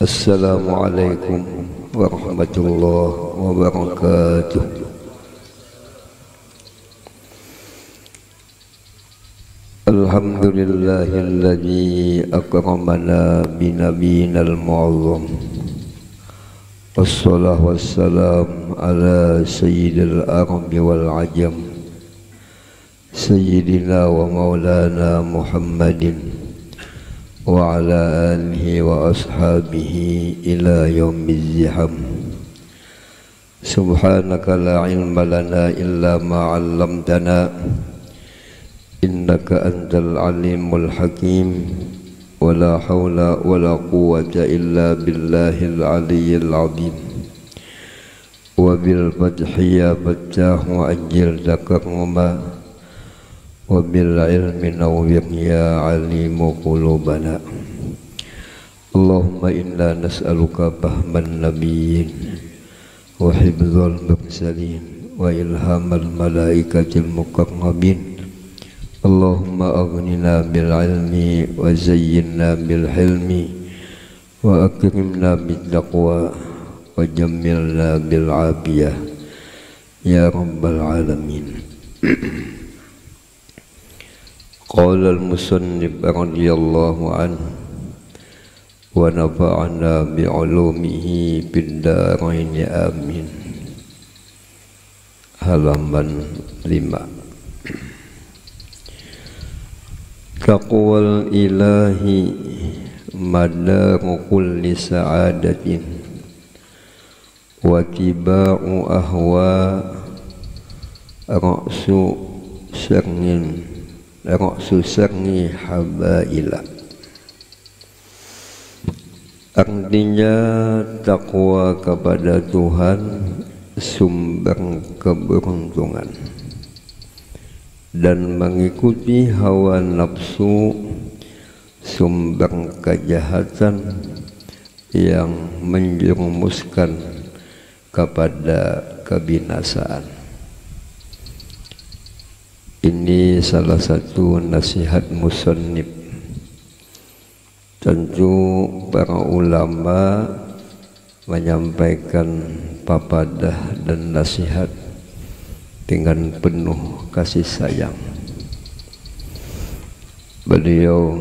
Assalamualaikum warahmatullahi wabarakatuh. Alhamdulillahilladzi akramana binabiyinal mu'azzam. Wassalatu wassalam ala sayyidil arabi wal ajam, sayyidina wa maulana Muhammadin wa ala alihi wa ashabihi ila yaumiz ziham. Subhanaka la ilma lana illa ma 'allamtana innaka antal alimul hakim. Wa la hawla wa la quwwata illa billahil aliyyil azim. Wa bil fathi ya fattah wa ajil takarruma wa bil ilmi nawwir ya alimu qulubana. Allahumma inna nas'aluka fahman nabiyyin wa hifdzal mursalin wa ilhamal malaikatil muqarrabin. Allahumma aghnina bil ilmi wa zayyinna bil hilmi wa akrimna bit taqwa wa jammilna bil afiyah ya rabbal alamin. Qala al musannif radhiyallahu anhu wa nafa'ana bi ulumihi fid dharain amin. Halaman 5. Taqwal ilahi madaru kulli sa'adatin wa tiba'u ahwa ra'su serni habaila. Artinya takwa kepada Tuhan sumber keberuntungan, dan mengikuti hawa nafsu sumber kejahatan yang menjerumuskan kepada kebinasaan. Ini salah satu nasihat musannif. Tentu para ulama menyampaikan papadah dan nasihat dengan penuh kasih sayang. Beliau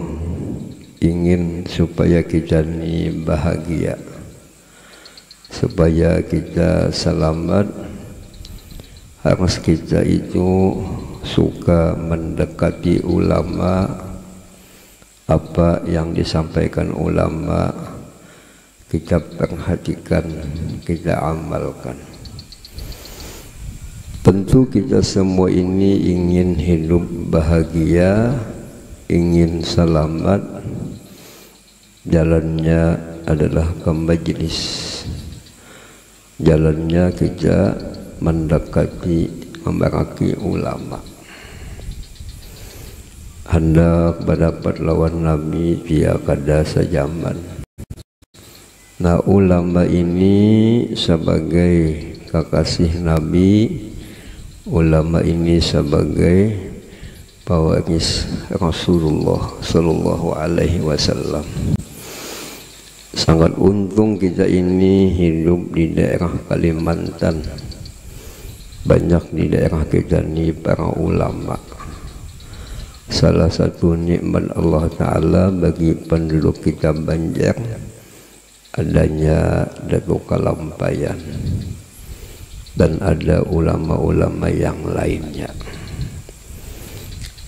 ingin supaya kita ini bahagia, supaya kita selamat. Harus kita itu suka mendekati ulama. Apa yang disampaikan ulama kita perhatikan, kita amalkan. Tentu kita semua ini ingin hidup bahagia, ingin selamat. Jalannya adalah ke majlis, jalannya kita mendekati, memeraki ulama. Hendak berdapat lawan Nabi dia kada sejaman. Nah, ulama ini sebagai kekasih Nabi, ulama ini sebagai pewaris Rasulullah Sallallahu Alaihi Wasallam. Sangat untung kita ini hidup di daerah Kalimantan. Banyak di daerah kita ini para ulama. Salah satu nikmat Allah Ta'ala bagi penduduk kita Banjar adanya Datuk Kalampayan, dan ada ulama-ulama yang lainnya.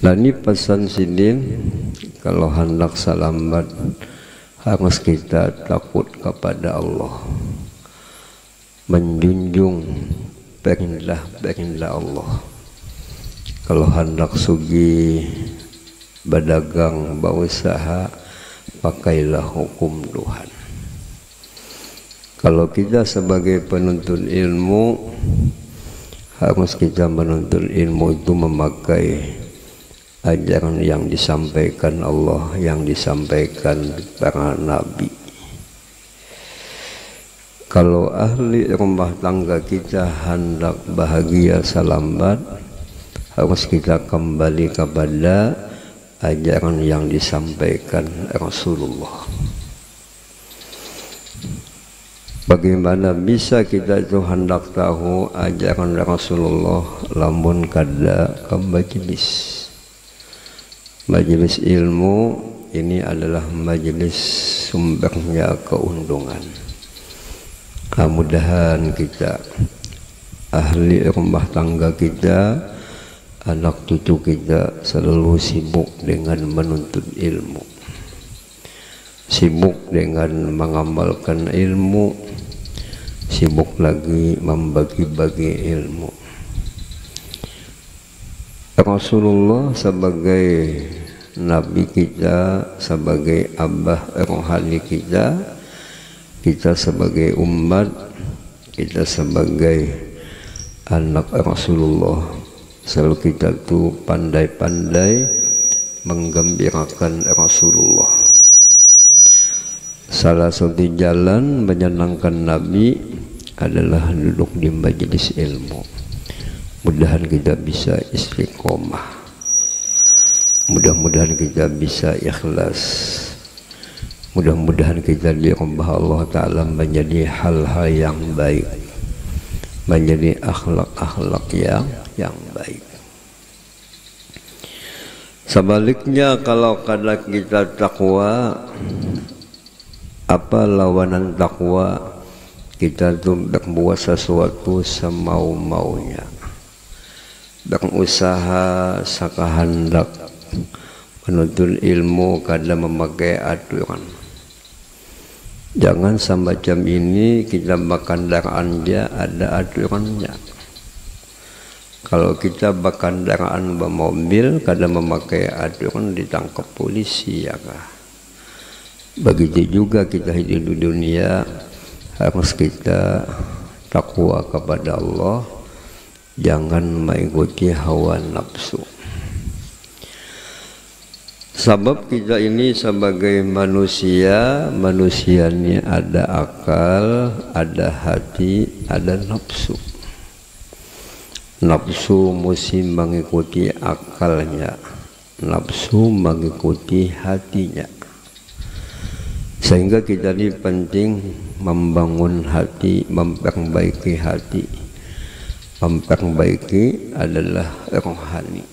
Nah, ini pesan sidin, kalau hendak selamat harus kita takut kepada Allah, menjunjung perintah Allah. Kalau hendak sugi, berdagang, berusaha, pakailah hukum Tuhan. Kalau kita sebagai penuntut ilmu, harus kita menuntut ilmu itu memakai ajaran yang disampaikan Allah, yang disampaikan para nabi. Kalau ahli rumah tangga kita hendak bahagia selamat, harus kita kembali kepada ajaran yang disampaikan Rasulullah. Bagaimana bisa kita itu hendak tahu ajaran Rasulullah lamun kada ke majelis ilmu. Ini adalah majelis sumbernya keuntungan. Mudah-mudahan kita, ahli rumah tangga kita, anak cucu kita selalu sibuk dengan menuntut ilmu, sibuk dengan mengamalkan ilmu, sibuk lagi membagi-bagi ilmu. Rasulullah sebagai Nabi kita, sebagai abah rohani kita, kita sebagai umat, kita sebagai anak Rasulullah, selalu kita tuh pandai-pandai menggembirakan Rasulullah. Salah satu jalan menyenangkan Nabi adalah duduk di majelis ilmu. Mudah-mudahan kita bisa istiqomah, mudah-mudahan kita bisa ikhlas, mudah-mudahan kita dirubah Allah Ta'ala menjadi hal-hal yang baik, menjadi akhlak-akhlak yang baik. Sebaliknya, kalau kada kita takwa, apa lawanan takwa? Kita tuh berbuat sesuatu semau-maunya, berusaha sakahandak, menuntut ilmu kada memakai aturan. Jangan semacam ini kita berkendaraan dia ada aturannya. Kalau kita berkendaraan bermobil kada memakai aturan ditangkap polisi, ya kah? Begitu juga kita hidup di dunia, harus kita takwa kepada Allah, jangan mengikuti hawa nafsu. Sebab kita ini sebagai manusia, manusia ini ada akal, ada hati, ada nafsu. Nafsu mesti mengikuti akalnya, nafsu mengikuti hatinya. Sehingga kita ini penting membangun hati, memperbaiki hati. Memperbaiki adalah rohani.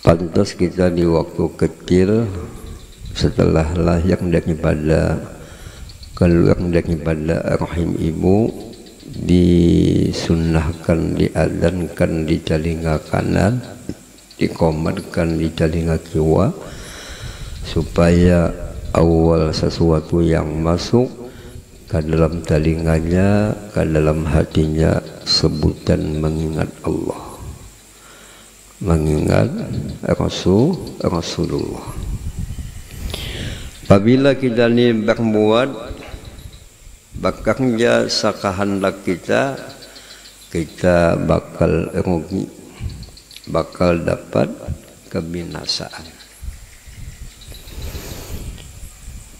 Pantas kita di waktu kecil, setelah lahir daripada keluar daripada rahim ibu, disunnahkan, diadzankan di telinga kanan, dikomatkan di telinga kiri, supaya awal sesuatu yang masuk ke dalam telinganya, ke dalam hatinya, sebutan mengingat Allah, mengingat Rasulullah. Apabila kita ini berbuat bakarnya sakahandak kita, kita bakal rugi, bakal dapat kebinasaan.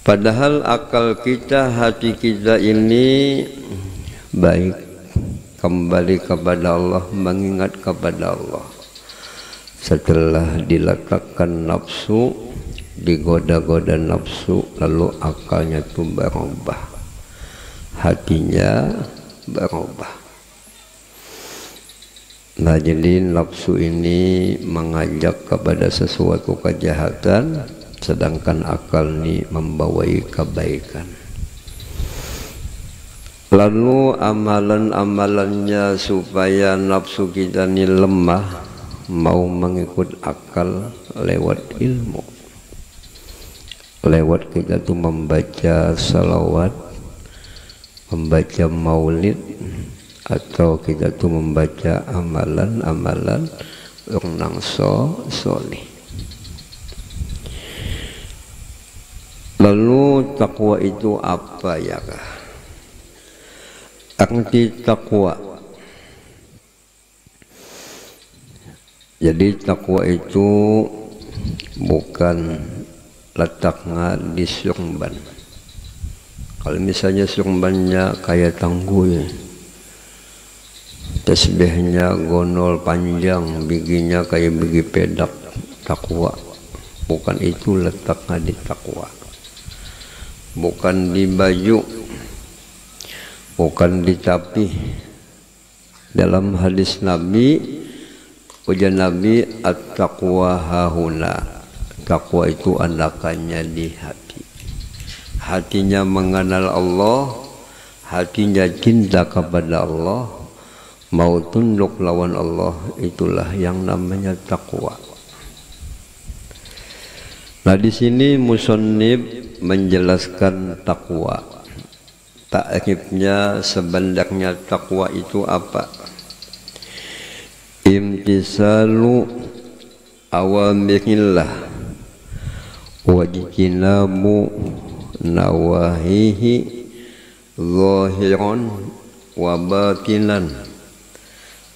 Padahal akal kita, hati kita ini baik, kembali kepada Allah, mengingat kepada Allah. Setelah diletakkan nafsu, digoda-goda nafsu, lalu akalnya itu berubah, hatinya berubah. Nah, jadi nafsu ini mengajak kepada sesuatu kejahatan, sedangkan akal ini membawai kebaikan. Lalu amalan-amalannya supaya nafsu kita ini lemah, mau mengikut akal lewat ilmu. Lewat kita tuh membaca salawat, membaca maulid, atau kita tuh membaca amalan-amalan orang soleh. Lalu takwa itu apa, ya kah? Arti takwa. Jadi takwa itu bukan letaknya di surban. Kalau misalnya surbannya kayak tangguh, tasbihnya gonol panjang, biginya kayak bigi pedak, takwa. Bukan itu letaknya di takwa. bukan di baju, bukan di tapi. Dalam hadis Nabi, ujar Nabi, at-taqwa hahuna. Takwa itu anakannya di hati. Hatinya mengenal Allah, hatinya cinta kepada Allah, mau tunduk lawan Allah, itulah yang namanya takwa. Nah, di sini musannif menjelaskan takwa. Takrifnya sebenarnya takwa itu apa? Imtisalu awamirillah wajtinabu nawahihi zahiran wa batinan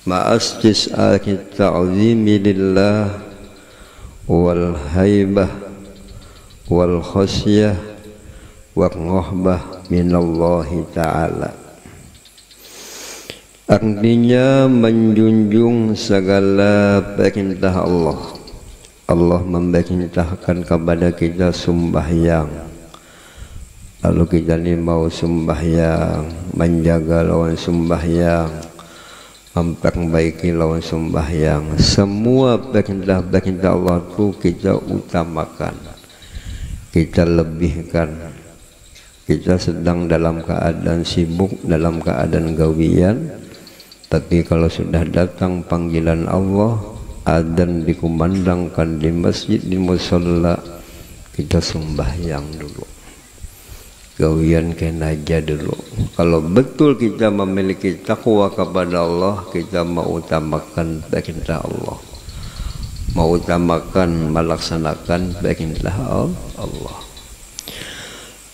ma'astis ta'zimi lillah wal haibah wal khasyah wa rahbah minallahi ta'ala. Artinya menjunjung segala perintah Allah. Allah memerintahkan kepada kita sembahyang, lalu kita ini mau sembahyang, menjaga lawan sembahyang, memperbaiki lawan sembahyang. Semua perintah-perintah Allah itu kita utamakan, kita lebihkan. Kita sedang dalam keadaan sibuk, dalam keadaan gawian, tapi kalau sudah datang panggilan Allah, adzan dikumandangkan di masjid, di musholla, kita sembahyang dulu, gawian kenaja dulu. Kalau betul kita memiliki takwa kepada Allah, kita mau utamakan perintah Allah, mau utamakan melaksanakan perintah Allah.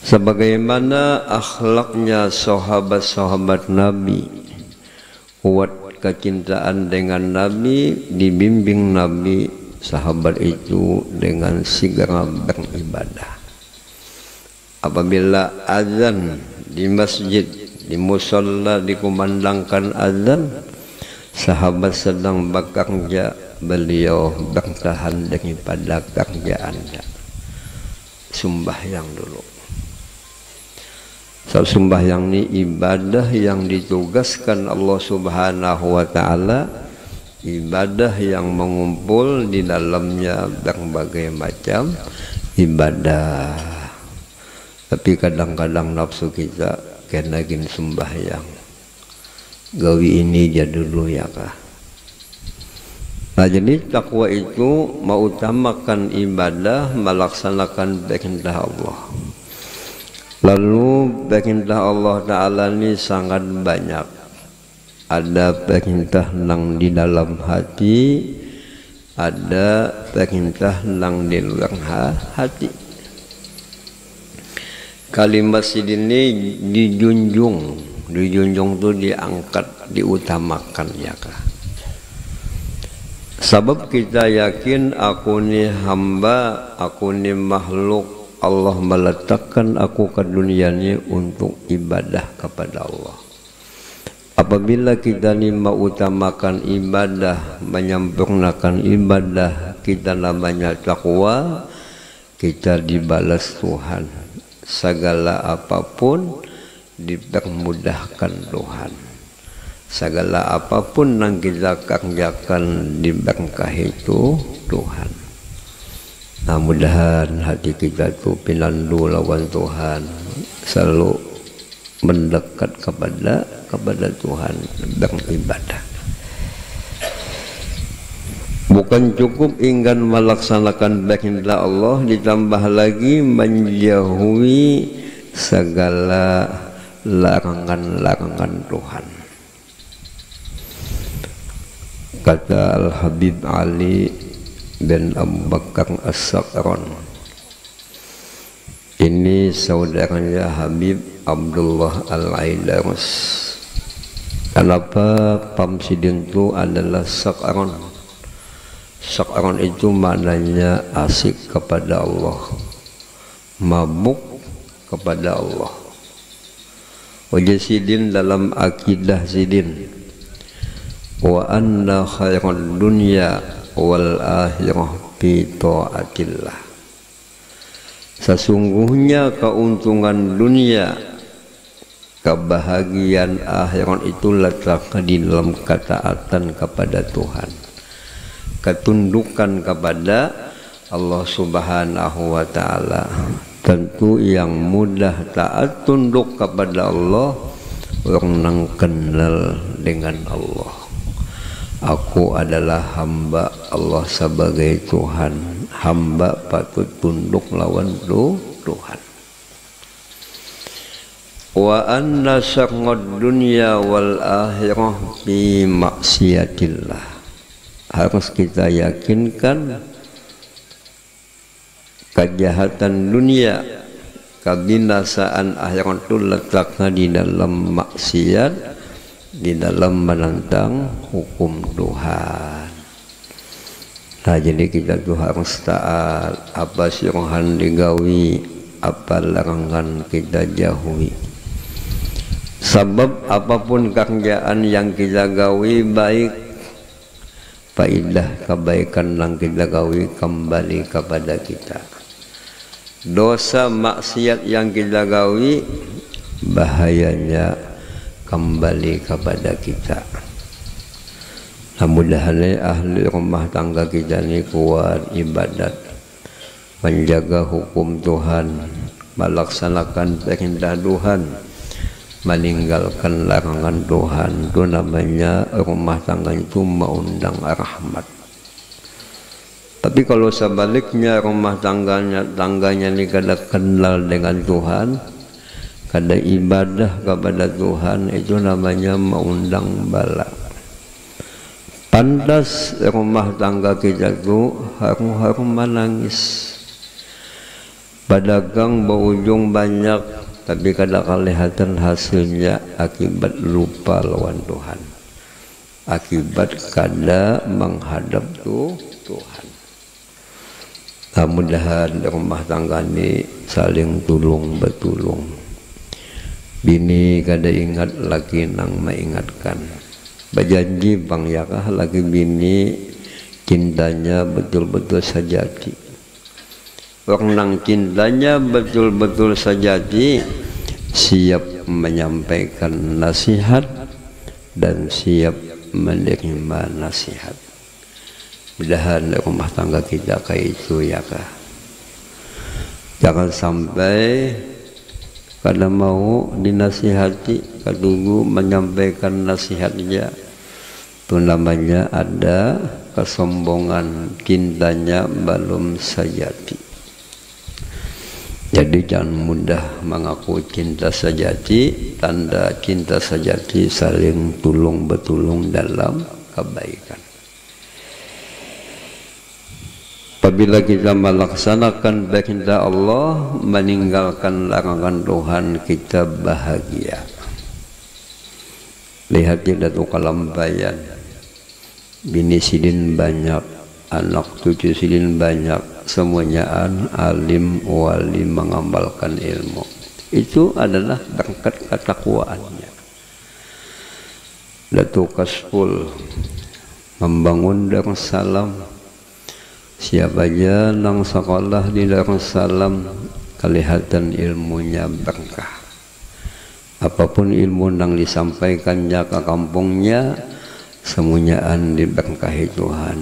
Sebagaimana akhlaknya sahabat-sahabat Nabi, kuat kecintaan dengan Nabi, dibimbing Nabi sahabat itu dengan segera beribadah. Apabila azan di masjid, di musholla dikumandangkan azan, sahabat sedang bekerja, beliau bertahan daripada kerjaannya, sembahyang dulu. Sembahyang ini ibadah yang ditugaskan Allah Subhanahu wa ta'ala, ibadah yang mengumpul di dalamnya berbagai macam ibadah. Tapi kadang-kadang nafsu kita kena gini sembahyang, gawi ini aja dulu ya kah. Nah, jadi takwa itu mengutamakan ibadah, melaksanakan perintah Allah. Lalu perintah Allah Ta'ala ini sangat banyak. Ada perintah nang di dalam hati, ada perintah nang di luar hati. Kalimat ini dijunjung itu diangkat, diutamakan ya kah. Sebab kita yakin aku ni hamba, aku ni makhluk, Allah meletakkan aku ke dunia ini untuk ibadah kepada Allah. Apabila kita ini mengutamakan ibadah, menyempurnakan ibadah, kita namanya takwa, kita dibalas Tuhan. Segala apapun dipermudahkan Tuhan. Segala apapun yang kita kerjakan diberkahi itu Tuhan. Nah, mudahan hati kita itu pinandu lawan Tuhan, selalu mendekat kepada Tuhan, beribadah. Bukan cukup ingin melaksanakan perintah Allah, ditambah lagi menjauhi segala larangan-larangan Tuhan. Kata Al-Habib Ali bin Abu Bakar As-Sakran, ini saudaranya Habib Abdullah Al-Aidarus. Kenapa Pamsidin itu adalah Sakran? Sakran itu maknanya asik kepada Allah, mabuk kepada Allah. Wajah Sidin dalam akidah Sidin, wa anna khairan dunya wal akhirah fi ta'atillah. Sesungguhnya keuntungan dunia, kebahagiaan akhirat itu letak di dalam ketaatan kepada Tuhan, ketundukan kepada Allah Subhanahu wa Ta'ala. Tentu yang mudah taat tunduk kepada Allah orang yang kenal dengan Allah. Aku adalah hamba Allah sebagai Tuhan, hamba patut tunduk lawan Tuhan. Wa anna syarrad dunya wal akhirah bi maksiatillah. Harus kita yakinkan kejahatan dunia, kebinasaan akhirat itu letaknya di dalam maksiat, di dalam menentang hukum Tuhan. Nah, jadi kita tuh harus taat, apa suruhan digawi, apa larangan kita jauhi. Sebab apapun kerjaan yang kita gawi baik, faidah kebaikan yang kita gawi kembali kepada kita. Dosa maksiat yang kita gawi bahayanya kembali kepada kita. Nah, mudah-mudahan ahli rumah tangga kita ini kuat ibadat, menjaga hukum Tuhan, melaksanakan perintah Tuhan, meninggalkan larangan Tuhan. Itu namanya rumah tangga itu mengundang rahmat. Tapi kalau sebaliknya rumah tangganya ini kada kenal dengan Tuhan, kada ibadah kepada Tuhan, itu namanya mengundang bala. Pantas rumah tangga kita itu harum-harum menangis, pedagang berujung banyak tapi kada kelihatan hasilnya akibat lupa lawan Tuhan, akibat kada menghadap Tuhan. Nah, mudah-mudahan rumah tangga ini saling tulung betulung. Bini kada ingat laki nang mengingatkan. Berjanji bang yakah lagi bini cintanya betul-betul sejati. Orang nang cintanya betul-betul sejati siap menyampaikan nasihat dan siap menerima nasihat. Mudah-mudahan rumah tangga kita kayak itu ya kah. Jangan sampai kada mau dinasihati, kadunggu menyampaikan nasihatnya. Itu namanya ada kesombongan, cintanya belum sejati. Jadi jangan mudah mengaku cinta sejati. Tanda cinta sejati saling tulung betulung dalam kebaikan. Apabila kita melaksanakan perintah Allah, meninggalkan larangan Tuhan, kita bahagia. Lihat tidak tuh kalampayan, bini sidin banyak, anak cucu sidin banyak, semuanya alim wali mengamalkan ilmu. Itu adalah berkat ketakwaannya. Datuk Kaspul membangun Darussalam. Siapa aja nang sekolah di Darussalam kelihatan ilmunya berkah. Apapun ilmu nang disampaikannya ke kampungnya, semuanya diberkahi Tuhan.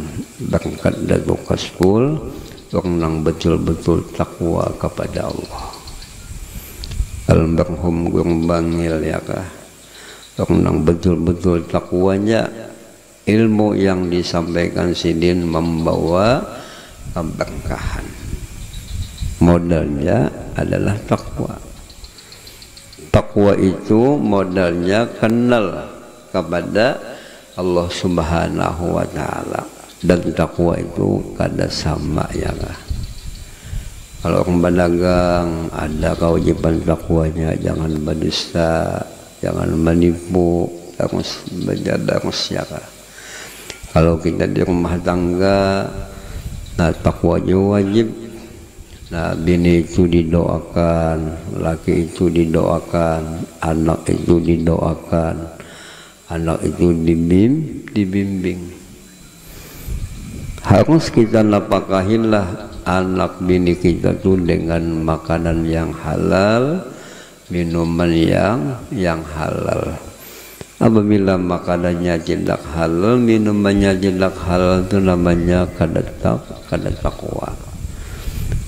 Berkat Datuk Kaspul, orang nang betul-betul takwa kepada Allah. Almarhum Guru Bangil ya kah, orang nang betul-betul takwanya, ilmu yang disampaikan sidin membawa keberkahan. Modalnya adalah takwa. Takwa itu modalnya kenal kepada Allah Subhanahu wa Ta'ala. Dan takwa itu kada sama ya kah. Kalau orang berdagang ada kewajiban takwanya, jangan berdusta, jangan menipu, harus menjaga ya kah. Kalau kita di rumah tangga, nah takwanya wajib. Nah, bini itu didoakan, laki itu didoakan, anak itu didoakan, anak itu dibimbing. Harus kita napakahinlah anak bini kita tuh dengan makanan yang halal, minuman yang halal. Apabila makanannya tidak halal, minumannya tidak halal, itu namanya kada takwa.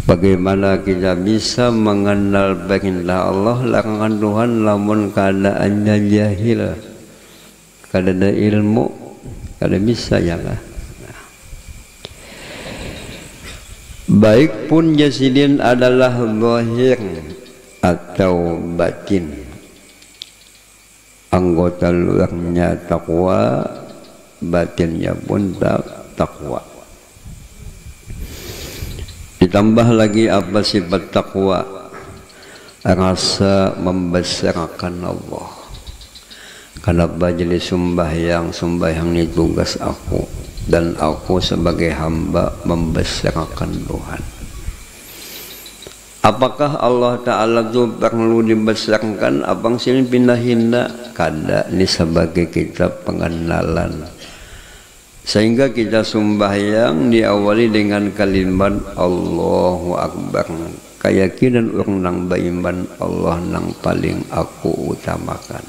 Bagaimana kita bisa mengenal baginda Allah larangan Tuhan lamun keadaannya jahil, kada ada ilmu, kada bisa ya lah. Baik pun jasidin adalah zahir atau batin, anggota luarnya takwa, batinnya pun takwa. Ditambah lagi apa sifat takwa? Rasa membesarkan Allah. Kenapa jadi sembahyang ini tugas aku, dan aku sebagai hamba membesarkan Tuhan. Apakah Allah Ta'ala itu perlu dibesarkan? Abang sini pindah-hinda kada, ini sebagai kita pengenalan. Sehingga kita sembahyang diawali dengan kalimat Allahu Akbar, keyakinan orang nang beriman Allah nang paling aku utamakan.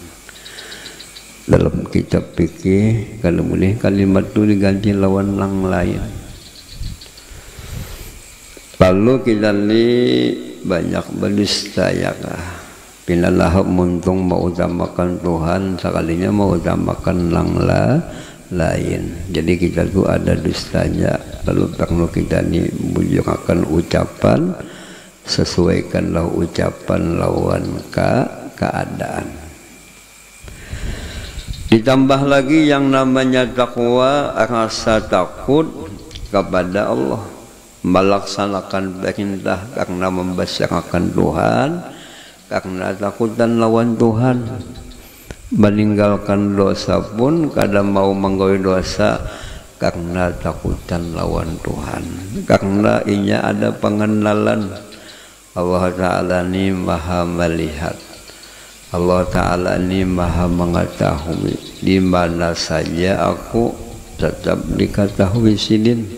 Dalam kitab fikih kalau boleh kalimat itu diganti lawan nang lain. Lalu kita ni banyak berdusta ya kah? Pinalah muntung mau utamakan Tuhan, sekalinya mau utamakan nang lain. Jadi kita tu ada dustanya. Lalu perlu kita ni bujurkan ucapan, sesuaikanlah ucapan lawan keadaan. Ditambah lagi yang namanya takwa, rasa takut kepada Allah, melaksanakan perintah karena membesarkan Tuhan, karena takut dan lawan Tuhan. Meninggalkan dosa pun kadang mau menggawe dosa karena takutan lawan Tuhan, karena inya ada pengenalan Allah Ta'ala ini maha melihat, Allah Ta'ala ini maha mengetahui di mana saja aku tetap diketahui sidin.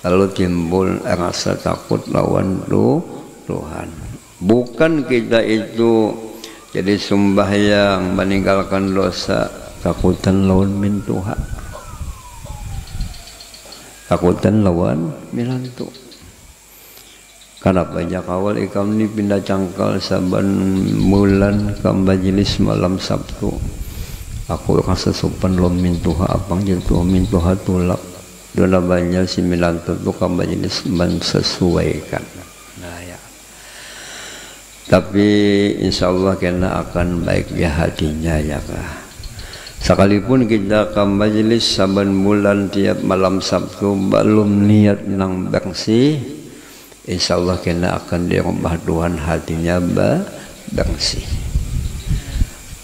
Lalu timbul rasa takut lawan Tuhan. Bukan kita itu jadi sembahyang meninggalkan dosa, takutan lawan min Tuhan, takutan lawan milantu. Karena banyak awal ikam ni pindah cangkal saban bulan ke majelis malam Sabtu. Aku rasa sopan lawan min Tuhan, abang jatuh min Tuhan tulak. Dona banyak si milantu tu ke majelis mensesuaikan. Nah ya. Tapi insya Allah kena akan baik ya hatinya ya kah. Sekalipun kita ke majelis saban bulan tiap malam Sabtu belum niat nang bersih, insya Allah kena akan dirubah Tuhan hatinya bersih.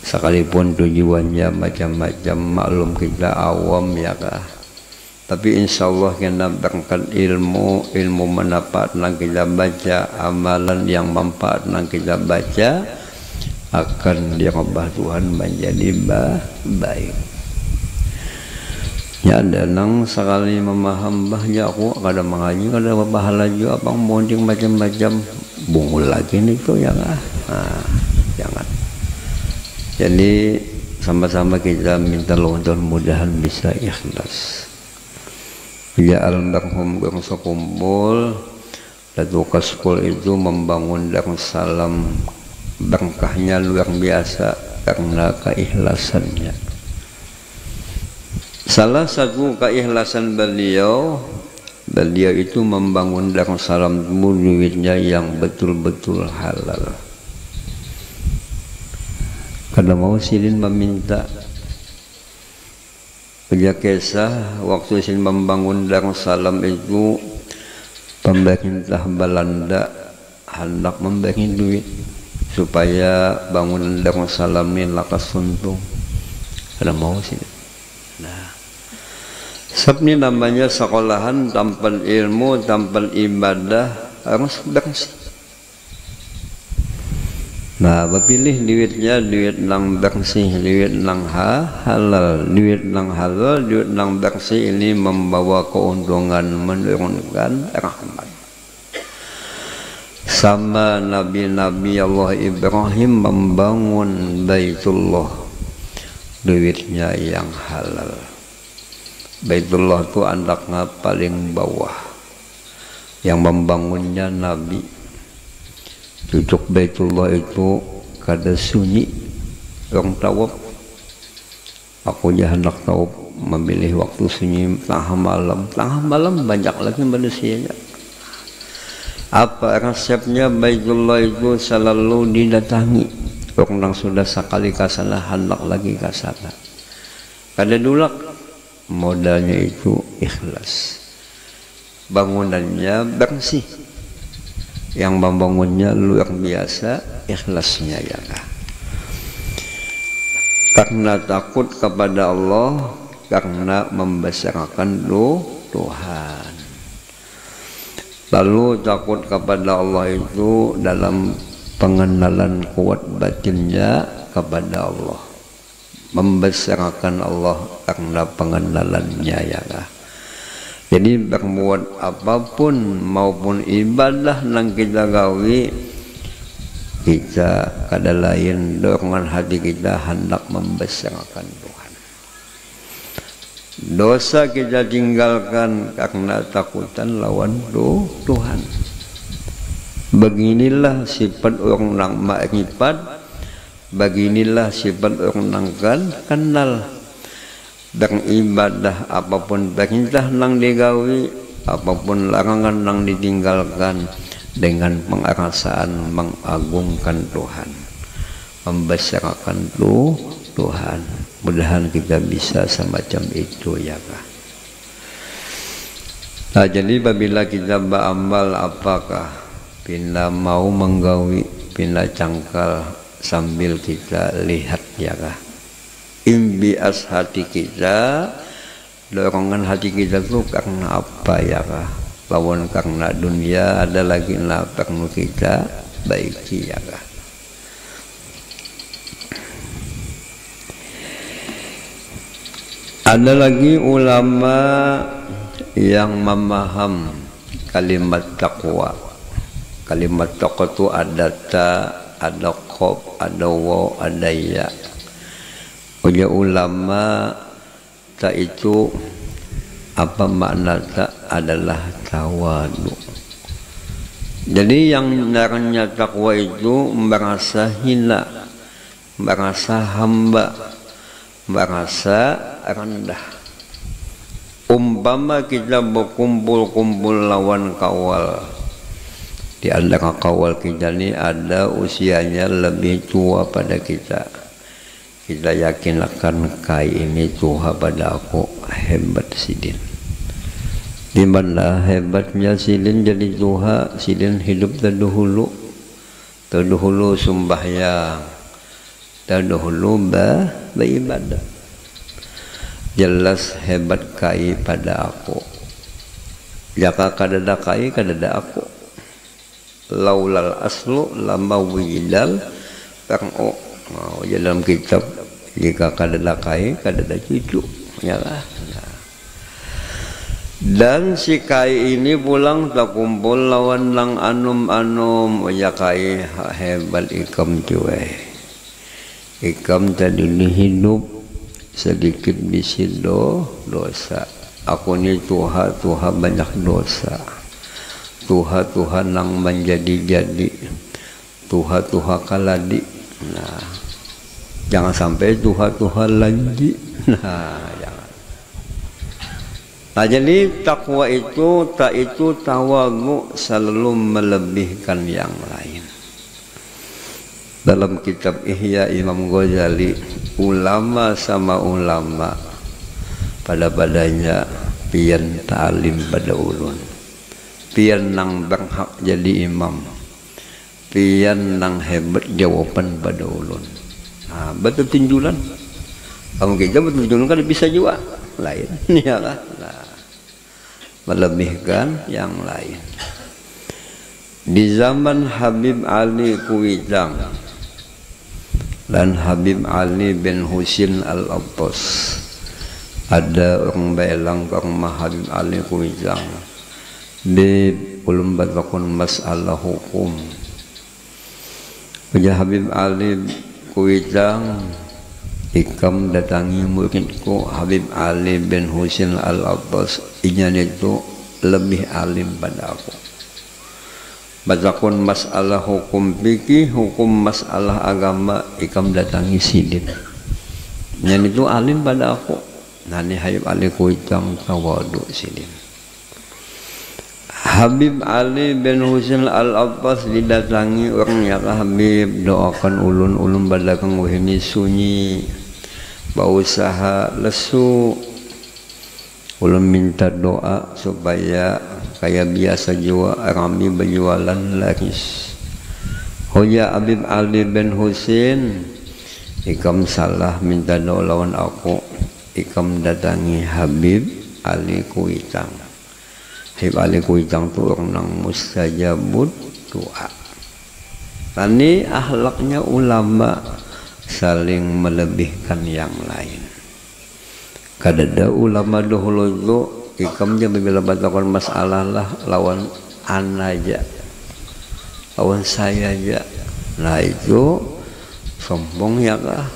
Sekalipun tujuannya macam-macam, maklum kita awam ya kah. Tapi insya Allah kena berangkat ilmu manfaat yang kita baca, amalan yang manfaat yang kita baca akan dirubah Tuhan menjadi baik. Ya ada nang sekali memaham bahnya aku kada mengaji kada bahala juga abang monding macam-macam bungul lagi nih tuh ya kah. Nah, jangan. Jadi sama-sama kita minta Tuhan mudahan bisa ikhlas. Ya almarhum Gang Sekumpul Datuk Kaspol itu membangun Darussalam, berkahnya luar biasa karena keikhlasannya. Salah satu keikhlasan beliau itu membangun Darussalam duitnya yang betul-betul halal. Karena mau silin meminta punya kisah waktu sin membangun Darussalam itu pemerintah Belanda hendak memberi duit supaya bangunan Darussalam ini lakas untung. Ada mau sih. Nah, sebab ini namanya sekolahan tanpa ilmu, tanpa ibadah harus bersih. Nah, berpilih duitnya duit nang bersih, duit nang halal, duit nang halal, duit nang bersih ini membawa keuntungan, menurunkan rahmat. Sama Nabi-Nabi Allah Ibrahim membangun Baitullah, duitnya yang halal. Baitullah itu anaknya paling bawah, yang membangunnya Nabi. Cucuk Baitullah itu kada sunyi, orang tawaf. Aku hendak tawaf memilih waktu sunyi tengah malam banyak lagi manusianya. Apa resepnya? Baitullah itu selalu didatangi orang sudah sekali kasana hendak lagi kasana. Kada dulak, modalnya itu ikhlas. Bangunannya bersih, yang membangunnya luar biasa ikhlasnya ya kah? Karena takut kepada Allah, karena membesarkan Tuhan. Lalu takut kepada Allah itu dalam pengenalan kuat batinnya kepada Allah, membesarkan Allah karena pengenalannya ya kah? Jadi berbuat apapun maupun ibadah nang kita gawi, kita kada lain dorongan hati kita hendak membesarkan Tuhan. Dosa kita tinggalkan karena takutan lawan Tuhan. Beginilah sifat orang nang makrifat, beginilah sifat orang nang kenal. Beribadah apapun perintah nang digawi, apapun larangan nang ditinggalkan, dengan pengerasaan mengagungkan Tuhan, membesarkan Tuhan. Mudahan kita bisa semacam itu ya kah? Nah, jadi apabila kita beramal apakah bila mau menggawi, bila cangkal sambil kita lihat ya kah? Imbias hati kita, dorongan hati kita tuh karena apa ya kah? Lawan karena dunia, ada lagi lah perlu kita baiki ya kah? Ada lagi ulama yang memaham kalimat takwa. Kalimat takwa itu ada ta, ada qof, ada waw, ada ya. Oleh ulama, ta itu apa makna ta adalah tawadu. Jadi yang namanya takwa itu merasa hina, merasa hamba, merasa rendah. Umpama kita berkumpul-kumpul lawan kawal, di antara kawal kita ini ada usianya lebih tua pada kita, kita yakin akan kai ini tua pada aku, hebat sidin. Di mana hebatnya sidin jadi tua? Sidin hidup terdahulu sembahyang, terdahulu beribadah. Jelas hebat kai pada aku. Jaka kadada kai kadada aku. Laulal aslu lama widal per'o. Dalam kitab, jika kadada kai kadada cucu. Yalah. Dan si kai ini pulang tak kumpul lawan lang anum-anum. Ya kai hebat ikam cuy. Ikam tadi hidup sedikit bisi dosa. Aku ni Tuhan banyak dosa. Tuhan nang menjadi-jadi. Tuhan kaladi. Nah, jangan sampai Tuhan lagi. Nah, jangan. Nah, jadi takwa itu tawadhu, selalu melebihkan yang lain. Dalam kitab Ihya Imam Ghazali, ulama sama ulama pada badannya pian ta'lim pada ulun, pian nang berhak jadi imam, pian nang hebat jawaban pada ulun. Nah, betul tinjulan. Kamu kita betul tinjulan kan bisa juga lain, ya lah. Nah, melebihkan yang lain. Di zaman Habib Ali Kuitang dan Habib Ali bin Husin Al-Abbas, ada orang belang ke rumah Habib Ali Kuitang. Di ulum batakun masalah hukum. Puja Habib Ali Kuitang ikam datangi muridku Habib Ali bin Husin Al-Abbas. Inya itu lebih alim pada aku. Batakun masalah hukum fikih, hukum masalah agama, ikam datangi sidin. Yang itu alim pada aku. Nani Habib Ali Kuitang tawadu sidin. Habib Ali bin Husin Al-Abbas didatangi orang yang Habib doakan ulun badakang wahini sunyi berusaha lesu. Ulun minta doa supaya kayak biasa jua rami berjualan laris. Hoja Habib Ali bin Husin, ikam salah minta doa lawan aku. Ikam datangi Habib Ali Kuitang. Habib Ali Kuitang tu orang nang mustajabut doa. Tani akhlaknya ulama saling melebihkan yang lain. Kadada ulama dahulu itu ikam dia bila batakan masalah lah lawan ana aja, lawan saya aja. Nah itu sombong ya kah?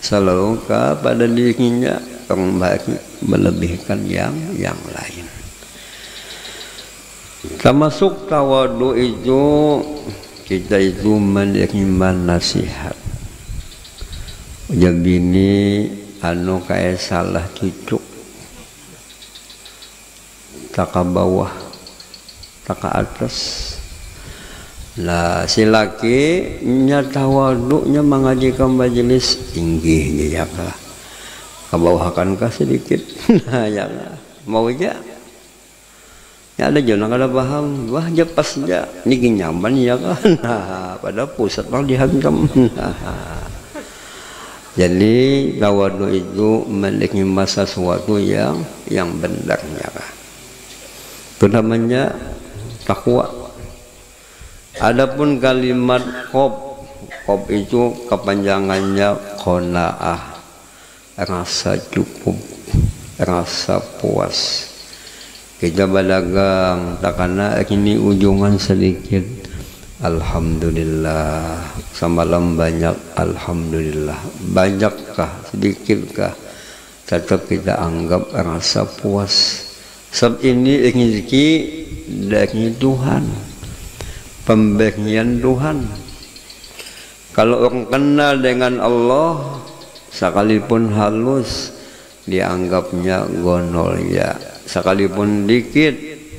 Selalu kah pada dirinya orang baik melebihkan yang lain. Termasuk tawadu itu kita itu menerima nasihat. Jadi ini anu kayak salah cucuk tak ke bawah tak ke atas. Nah si laki nya tawaduknya mengajikan majelis tinggi ya kah ke bawah akankah sedikit. Nah ya mau aja ya ada jono kada paham wah aja pas aja ini nyaman ya kan. Nah pada pusat mau dihantam. Jadi tawadu itu menikmati sesuatu yang benarnya kah. Itu namanya takwa. Adapun kalimat qob itu kepanjangannya qanaah, rasa cukup, rasa puas. Kita berdagang takana ini ujungan sedikit. Alhamdulillah, semalam banyak. Alhamdulillah, banyakkah sedikitkah tetap kita anggap rasa puas. Sebab ini rezeki dari Tuhan, pemberian Tuhan. Kalau orang kenal dengan Allah sekalipun halus dianggapnya gonol ya, sekalipun dikit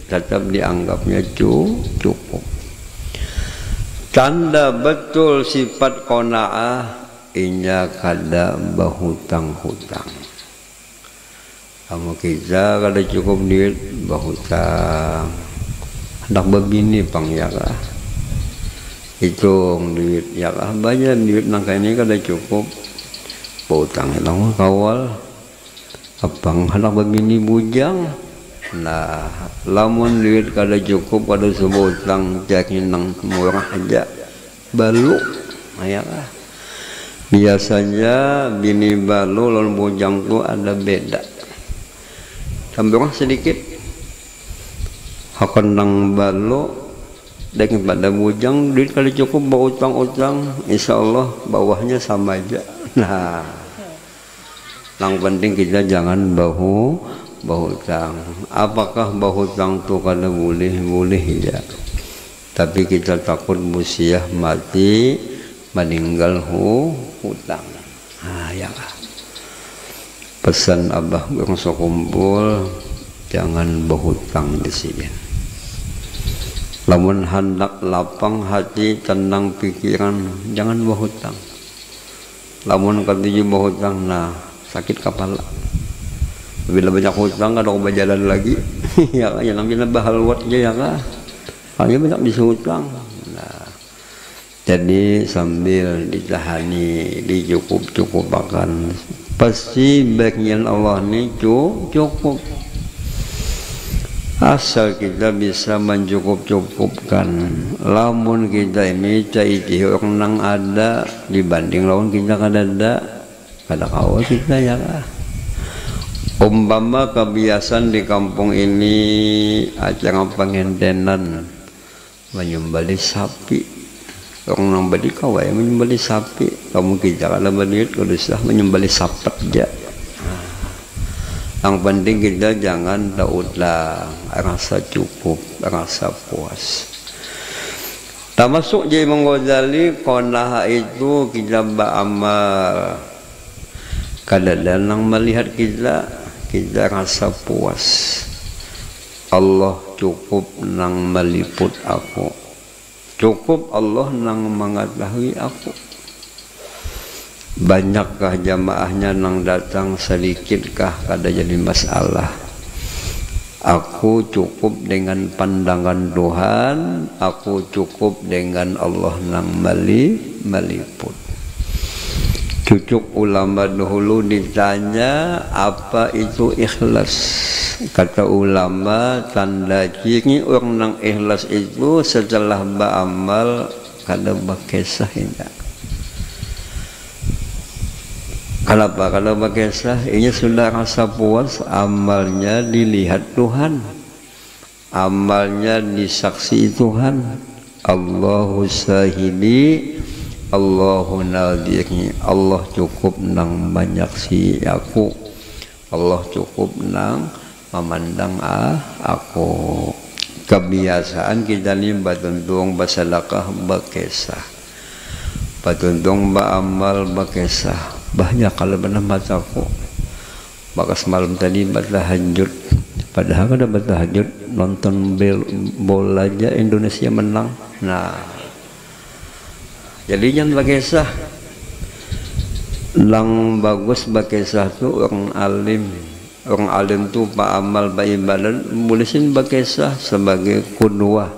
tetap dianggapnya cukup. Tanda betul sifat qanaah inya kada bahutang-hutang. Kamu kita kada cukup duit bahutang. Hendak berbini pang ya kah? Hitung duit ya kah? Banyak duit nangka ini kada cukup. Bahutang hilang kawal. Abang hendak berbini bujang. Nah, lamun duit kada cukup kada sebuah utang jadi nang murah aja balu, ayakah. Biasanya bini balu lawan bujang tu ada beda. Tambah sedikit. Hakon nang balu dengan pada bujang duit kada cukup bawa utang-utang, insya Allah bawahnya sama aja. Nah, yang penting kita jangan bahutang. Apakah bahutang tu kada boleh ya, tapi kita takut musiah mati meninggal hutang. Nah ya pesan abah bangsa kumpul jangan bahutang di sini. Lamun hendak lapang hati, tenang pikiran, jangan bahutang. Lamun kadiji bahutang, nah sakit kepala. Bila banyak hutang kada mau berjalan lagi. Ya kan, yang namanya bahalwat aja ya kan. Hanya banyak disutang. Nah, jadi sambil ditahani, dicukup-cukupakan, pasti bagian Allah ini cukup. Asal kita bisa mencukup-cukupkan. Lamun kita ini caiti orang nang ada dibanding lawan kita kada ada, kada kawal kita ya kan. Umpama kebiasaan di kampung ini acara pengentenan menyembelih sapi, orang nang beli kawai menyembelih sapi, kamu kita kalau beli kalau sudah menyembelih sapat aja. Yang penting kita jangan daudlah, rasa cukup, rasa puas. Termasuk je Imam Ghazali, qanaah itu kita beramal. Kadang-kadang melihat kita rasa puas. Allah cukup nang meliput aku. Cukup Allah nang mengetahui aku. Banyakkah jamaahnya nang datang, sedikitkah kada jadi masalah. Aku cukup dengan pandangan Tuhan, aku cukup dengan Allah nang meliput. Cucuk ulama dahulu ditanya apa itu ikhlas. Kata ulama, tanda ciri orang nang ikhlas itu setelah beramal kada berkisah indah. Kenapa? Kalau berkisah ini sudah rasa puas, amalnya dilihat Tuhan, amalnya disaksi Tuhan. Allahu sahidi, Allahu nadhiri. Allah cukup nang menyaksi aku, Allah cukup nang memandang aku. Kebiasaan kita ni batundung basadakah berkisah, batundung beramal berkisah. Banyak kalau benar mataku bakas malam tadi bertahajud, padahal kada bertahajud nonton bola aja Indonesia menang. Nah, jadi jangan berkisah. Lang bagus berkisah tu orang alim. Orang alim tu pak amal pak ibadat mulisin berkisah sebagai qudwah,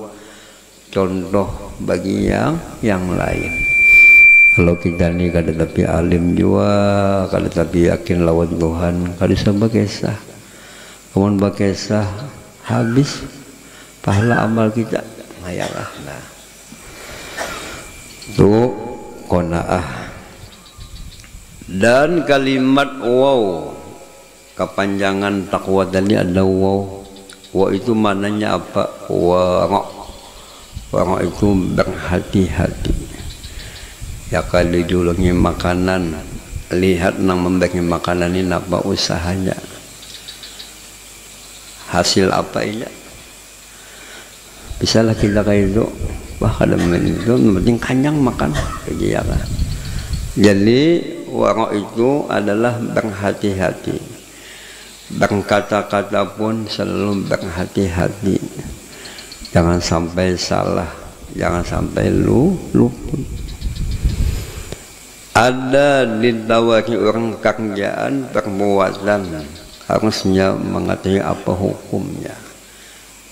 contoh bagi yang lain. Kalau kita ni kada tapi alim jua, kada tapi yakin lawan Tuhan, kada bisa berkisah. Kemudian berkisah habis pahala amal kita, mayalah. Nah, itu qanaah. Dan kalimat wow, kepanjangan takwa tadi ada wow. Wow itu maknanya apa? Wara'. Wara' itu berhati-hati. Ya kalau julungi makanan, lihat nang membagi makanan ini apa usahanya, hasil apa ini. Bisalah kita kayak itu, wah kada itu, penting kanyang makan, jadi apa? Jadi wara' itu adalah berhati-hati, berkata-kata pun selalu berhati-hati, jangan sampai salah, jangan sampai luput. Ada ditawari orang kerjaan perbuatan, harusnya mengetahui apa hukumnya.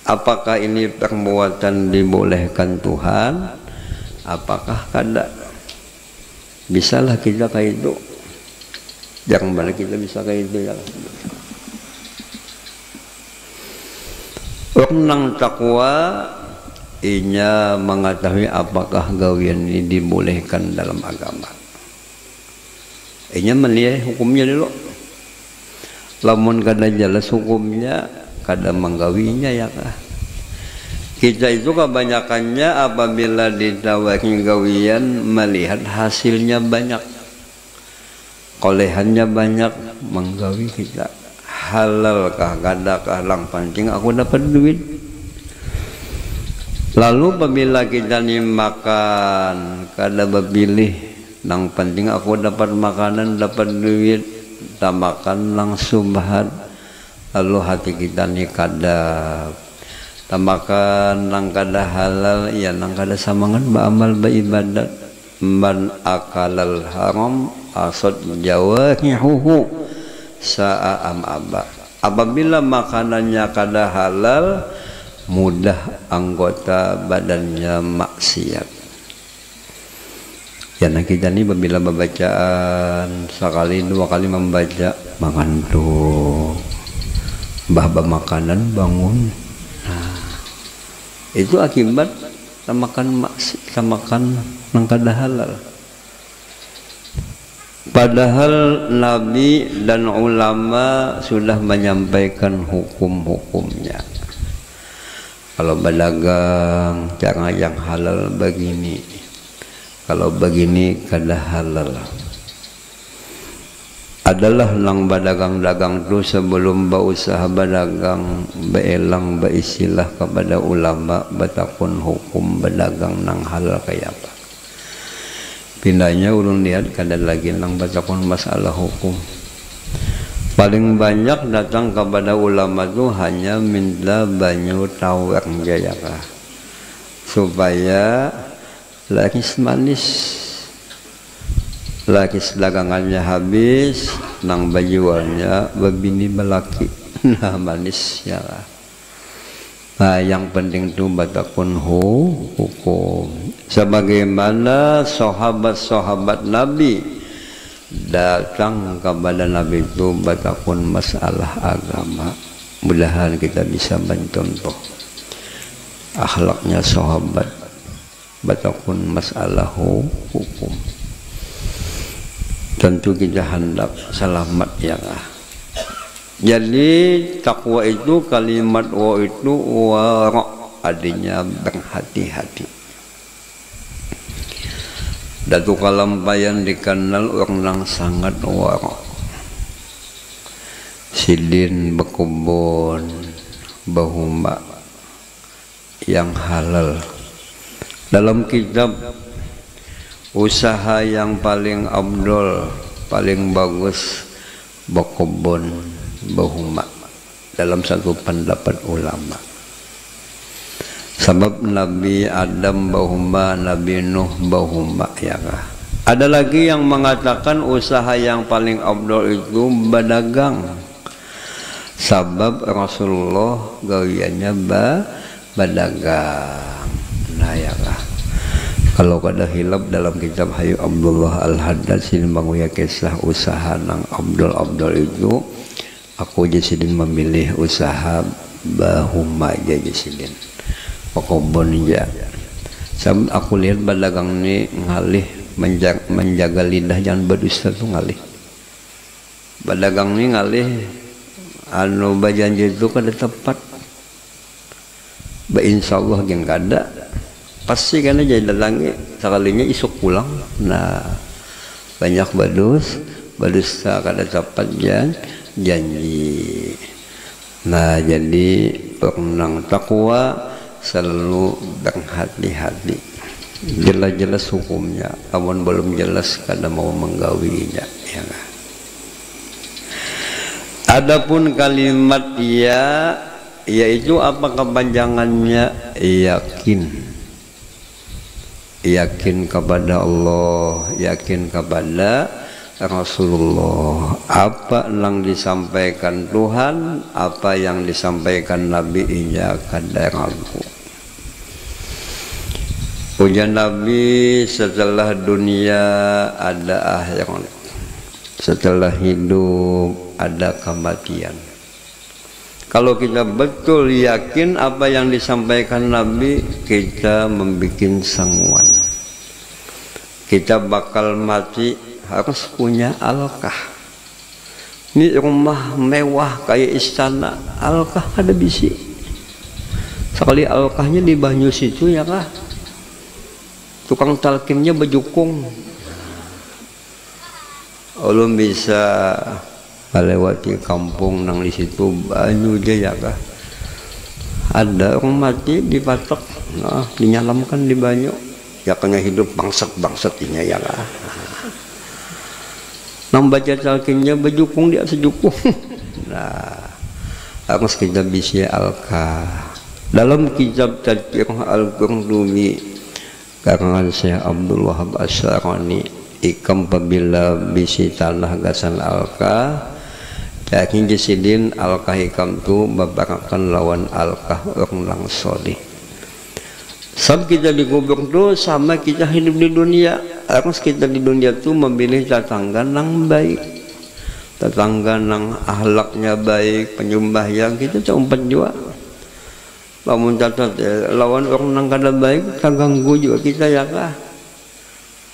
Apakah ini perbuatan dibolehkan Tuhan, apakah kada? Bisalah kita kayak itu. Jangan balik kita bisa kayak itu ya. Orang nang takwa inya mengetahui apakah gawian ini dibolehkan dalam agama. Inya melihat hukumnya dulu. Lamun kada jelas hukumnya, kada menggawinya ya kah. Kita itu kebanyakannya apabila ditawari gawian melihat hasilnya banyak, kolehannya banyak, menggawi kita. Halalkah, kadakah, lang penting aku dapat duit. Lalu apabila kita ni makan, kada berpilih. Yang penting aku dapat makanan, dapat duit, tak makan langsung bahat. Lalu hati kita ni kada, tak makan nang kada halal, ya nang kada samangan beramal beribadat. Man akalal haram asad jawarihuhu sa'a aba. Apabila makanannya kada halal, mudah anggota badannya maksiat. Ya nah kita ini bila membacaan sekali dua kali membaca makan tuh bah makanan bangun. Nah, itu akibat makan nang kada halal. Padahal Nabi dan ulama sudah menyampaikan hukum-hukumnya. Kalau berdagang cara yang halal begini, kalau begini kada halal. Adalah nang berdagang-dagang tu sebelum berusaha berdagang beelang beristilah kepada ulama batakun hukum berdagang nang halal kayak apa. Pindahnya ulun lihat kada lagi nang batakun masalah hukum. Paling banyak datang kepada ulama tu hanya minta banyu tawar jayaka supaya laris manis, laris dagangannya habis, nang bajuannya berbini belaki, nah manis ya. Nah, yang penting tu batakun hukum. Sebagaimana sahabat-sahabat Nabi datang kepada Nabi itu batakun masalah agama. Mudah-mudahan kita bisa mencontoh akhlaknya sahabat batakun masalah hukum. Tentu kita hendak selamat ya. Jadi takwa itu kalimat wa itu wara, artinya berhati-hati. Datu Kalampayan dikenal orang yang sangat wara. Sidin berkebun bahuma yang halal. Dalam kitab usaha yang paling abdul, paling bagus berkebun bahuma dalam satu pendapat ulama. Sebab Nabi Adam bahuma, Nabi Nuh bahuma ya kah. Ada lagi yang mengatakan usaha yang paling abdul itu berdagang. Sebab Rasulullah gawiannya berdagang. Nah ya kah. Kalau kada hilap dalam kitab Hayu Abdullah Al-Haddad sini banguya kisah usaha nang abdul itu. Aku jasidin memilih usaha bahuma aja jasidin pokobon aja. Sampai aku lihat berdagang ni ngalih menjaga lidah jangan berdusta tu ngalih. Berdagang ni ngalih anu bajanji itu kada tepat. Insyaallah yang kada pasti kan jadi dalangi sekalinya isuk pulang. Nah banyak berdusta kada tepat janji. Nah jadi orang takwa selalu berhati-hati. Jelas-jelas hukumnya, namun belum jelas kada mau menggawinya ya. Adapun kalimat ya, yaitu apa kepanjangannya? Yakin kepada Allah, yakin kepada Rasulullah. Apa yang disampaikan Tuhan, apa yang disampaikan Nabi iya kada ragu. Ujian Nabi setelah dunia ada akhirat, setelah hidup ada kematian. Kalau kita betul yakin apa yang disampaikan Nabi, kita membuat sangguan. Kita bakal mati harus punya alkah. Ini rumah mewah kayak istana, alkah ada bisi. Sekali alkahnya di banyu situ ya kah. Tukang talkinnya bejukung. Ulun bisa melewati kampung nang di situ banyu aja ya kah. Ada orang mati dipatok, nah, dinyalamkan di banyu. Ya kena hidup bangsat ini ya kah. Nang baca talkinnya bejukung dia sejukung. Nah, harus kita bisa alka. Dalam kitab Tadbir Al-Qurtubi karangan Syekh Abdul Wahab Asy'arani, ikam pabila bisi tanah gasan alka, yakin jasidin alka hikam tu babarakan lawan alka orang solih. Sebab kita dikubur tu sama kita hidup di dunia. Harus kita di dunia tu memilih tetangga nang baik, tetangga nang ahlaknya baik, penyembah yang kita cumpat juga. Lamun catat lawan orang nang kada baik, terganggu juga kita ya kah.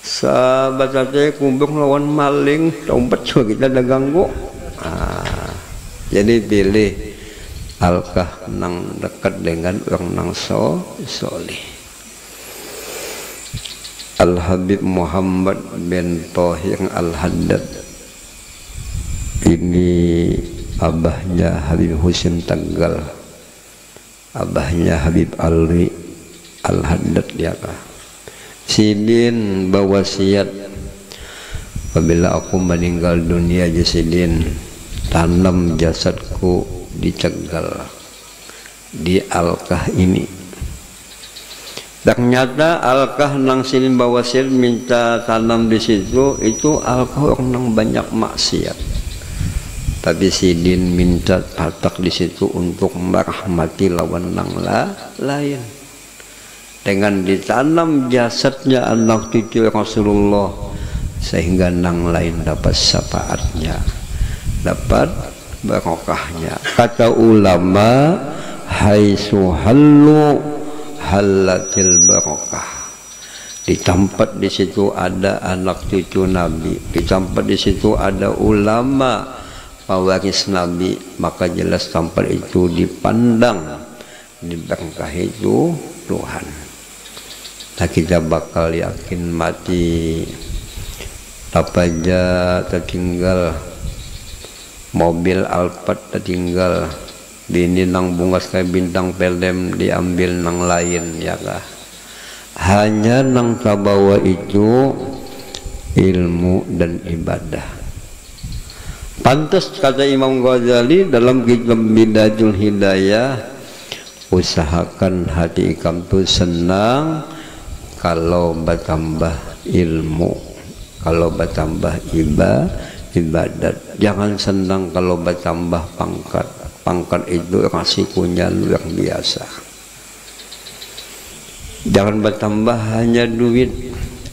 sahabat saya kumpul lawan maling dompet juga kita ada ganggu. Jadi pilih alkah nang dekat dengan orang nang soleh. Al Habib Muhammad bin Thohir Al Haddad ini abahnya Habib Husin Tegal, abahnya Habib Ali Al Haddad ya kah. Sidin berwasiat, apabila aku meninggal dunia Sidin tanam jasadku di Tegal, di Alkah ini. Ternyata Alkah nang Sidin berwasiat minta tanam di situ, itu Alkah orang nang banyak maksiat. Tapi Sidin minta tatak di situ untuk merahmati lawan nang lain. Dengan ditanam jasadnya anak cucu Rasulullah, sehingga nang lain dapat syafaatnya, dapat barokahnya. Kata ulama, haitsu hallu halatil barokah. Di tempat di situ ada anak cucu Nabi, di tempat di situ ada ulama pewaris Nabi, maka jelas tempat itu dipandang, diberkahi itu Tuhan. Nah, kita bakal yakin mati apa aja tertinggal, mobil Alphard tertinggal, bini nang bungas kayak bintang film diambil nang lain ya kah. Hanya nang tabawa itu ilmu dan ibadah. Pantas kata Imam Ghazali dalam kitab Bidayatul Hidayah, usahakan hati kamu senang kalau bertambah ilmu, kalau bertambah ibadat. Jangan senang kalau bertambah pangkat. Pangkat itu resikonya luar biasa. Jangan bertambah hanya duit.